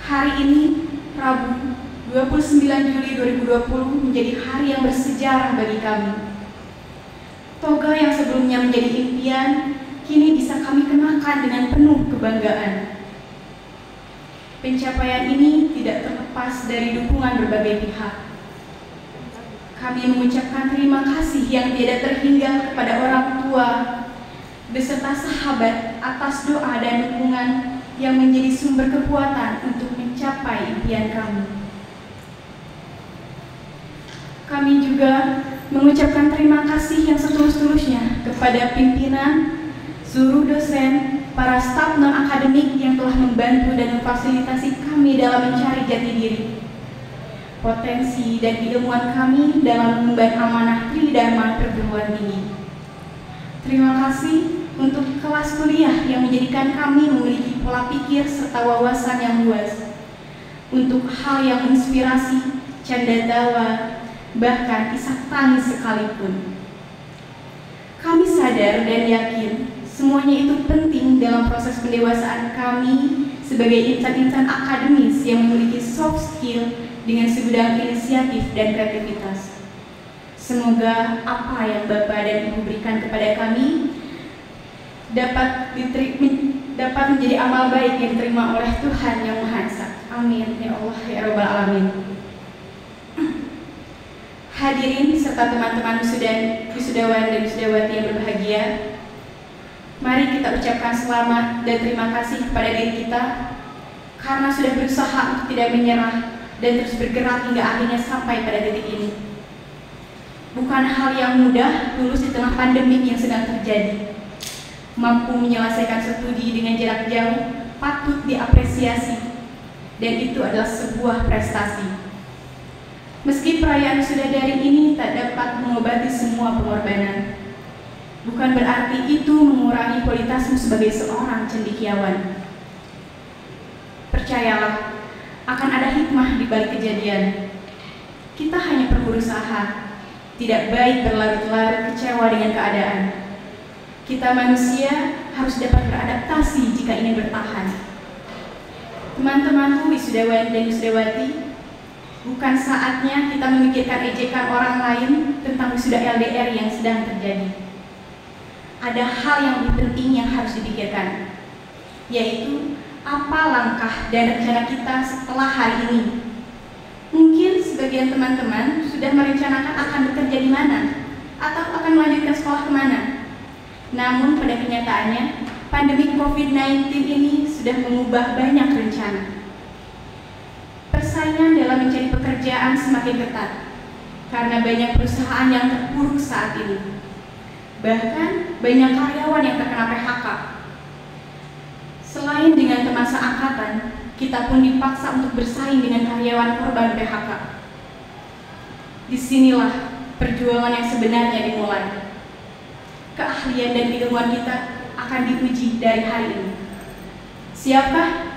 hari ini Rabu 29 Juli 2020 menjadi hari yang bersejarah bagi kami. Toga yang sebelumnya menjadi impian kini bisa kami kenakan dengan penuh kebanggaan. Pencapaian ini tidak terlepas dari dukungan berbagai pihak. Kami mengucapkan terima kasih yang tiada terhingga kepada orang tua beserta sahabat atas doa dan dukungan yang menjadi sumber kekuatan untuk mencapai impian kami. Kami juga mengucapkan terima kasih yang setulus-tulusnya kepada pimpinan, seluruh dosen, para staf non-akademik yang telah membantu dan memfasilitasi kami dalam mencari jati diri, potensi dan keilmuan kami dalam mengemban amanah Tridharma perguruan tinggi. Terima kasih untuk kelas kuliah yang menjadikan kami memiliki pola pikir serta wawasan yang luas untuk hal yang menginspirasi, canda tawa, bahkan isak tangis sekalipun. Kami sadar dan yakin Semuanya itu penting dalam proses pendewasaan kami sebagai insan-insan akademis yang memiliki soft skill dengan segudang inisiatif dan kreativitas. Semoga apa yang Bapak dan Ibu berikan kepada kami dapat menjadi amal baik yang diterima oleh Tuhan Yang Maha Esa. Amin ya Allah ya Rabbal Alamin. Hadirin serta teman-teman wisudawan dan wisudawati yang berbahagia, mari kita ucapkan selamat dan terima kasih kepada diri kita karena sudah berusaha untuk tidak menyerah dan terus bergerak hingga akhirnya sampai pada titik ini. Bukan hal yang mudah lulus di tengah pandemik yang sedang terjadi. Mampu menyelesaikan studi dengan jarak jauh patut diapresiasi, dan itu adalah sebuah prestasi. Meski perayaan sudah daring ini tak dapat mengobati semua pengorbanan, bukan berarti itu mengurangi kualitasmu sebagai seorang cendekiawan. Percayalah, akan ada hikmah di balik kejadian. Kita hanya perlu berusaha, tidak baik berlarut-larut kecewa dengan keadaan. Kita manusia harus dapat beradaptasi jika ingin bertahan. Teman-temanku wisudawan dan wisudawati, bukan saatnya kita memikirkan ejekan orang lain tentang wisuda LDR yang sedang terjadi. Ada hal yang lebih penting yang harus dipikirkan, yaitu apa langkah dan rencana kita setelah hari ini. Mungkin sebagian teman-teman sudah merencanakan akan bekerja di mana atau akan melanjutkan sekolah kemana. Namun pada kenyataannya, pandemi COVID-19 ini sudah mengubah banyak rencana. Persaingan dalam mencari pekerjaan semakin ketat karena banyak perusahaan yang terpuruk saat ini. Bahkan banyak karyawan yang terkena PHK. Selain dengan teman seangkatan, kita pun dipaksa untuk bersaing dengan karyawan korban PHK. Disinilah perjuangan yang sebenarnya dimulai. Keahlian dan keilmuan kita akan diuji dari hari ini. Siapkah?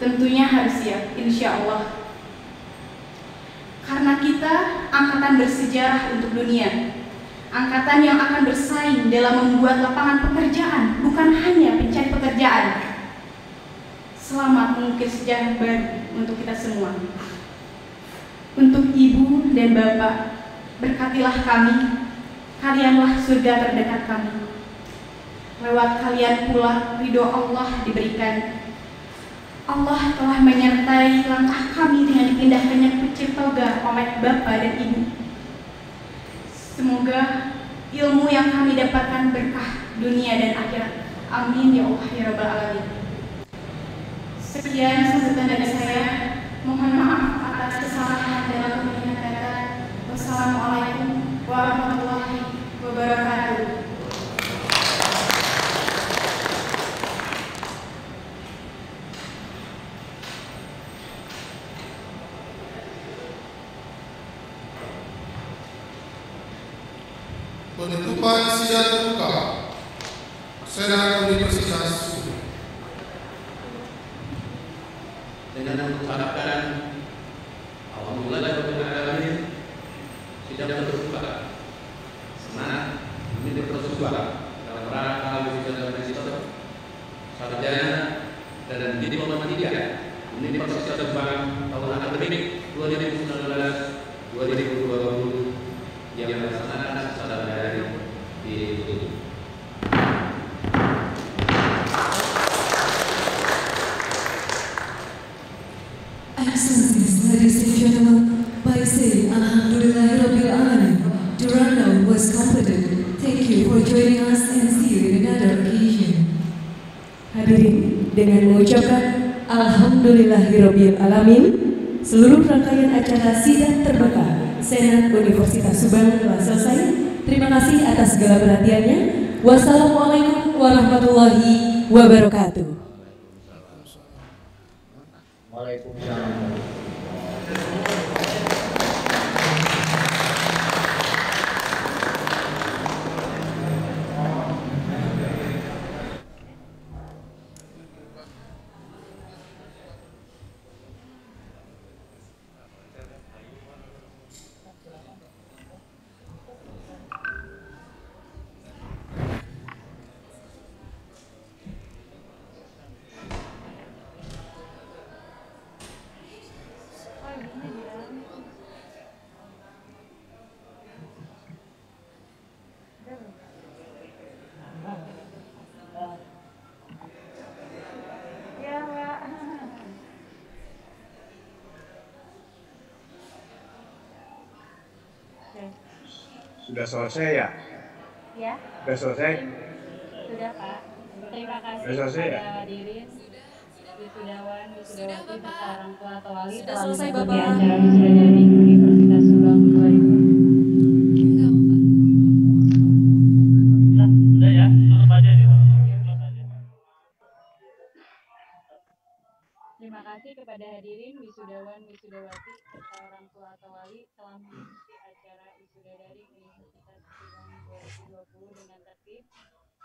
Tentunya harus siap, insya Allah. Karena kita angkatan bersejarah untuk dunia, angkatan yang akan bersaing dalam membuat lapangan pekerjaan, bukan hanya pencari pekerjaan. Selamat mengukir sejarah baru untuk kita semua. Untuk Ibu dan Bapak, berkatilah kami, kalianlah surga terdekat kami. Lewat kalian pula ridho Allah diberikan. Allah telah menyertai langkah kami dengan dipindahkannya kucing toga oleh Bapak dan Ibu. Semoga ilmu yang kami dapatkan berkah dunia dan akhirat. Amin ya Allah ya Rabbal Alamin. Sekian sambutan dari saya. Mohon maaf atas kesalahan dalam pemilihan kata. Wassalamualaikum warahmatullahi wabarakatuh. Penutupan sidang terbuka Senat Universitas dengan mengucapkan alhamdulillahirobbilalamin, sidang terbuka Senat Universitas dalam rangka wisuda magister, sarjana dan diploma 3 Universitas Subang tahun akademik 2019-2020 yang dilaksanakan secara daring di Excellencies, ladies and gentlemen, by saying Alhamdulillahirabbil alamin, the rundown was completed. Thank you for joining us and see you in another occasion. Hadirin, dengan mengucapkan Alhamdulillahirabbil alamin, seluruh rangkaian acara sidang terbuka Senat Universitas Subang telah selesai. Terima kasih atas segala perhatiannya. Wassalamualaikum warahmatullahi wabarakatuh. Waalaikumsalam. Sudah selesai ya? Ya. Sudah selesai? Sudah Pak. Terima kasih Sudah selesai kepada ya? hadirin, wisudawan, wisudawati, serta orang tua atau wali Sudah telah selesai, mengikuti Bapak. acara wisuda daring Universitas Subang 2000. Udah ya, tutup aja nih. Terima kasih kepada hadirin, wisudawan, wisudawati, serta orang tua atau wali telah mengikuti acara wisuda daring Universitas Subang 2020 dengan tertib.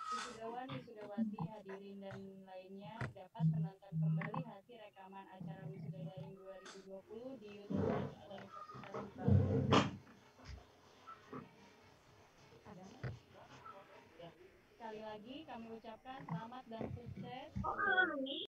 Wisudawan, wisudawati, hadirin dan lainnya dapat menonton kembali hasil rekaman acara wisuda daring 2020 di YouTube Universitas Subang. Sekali lagi kami ucapkan selamat dan sukses.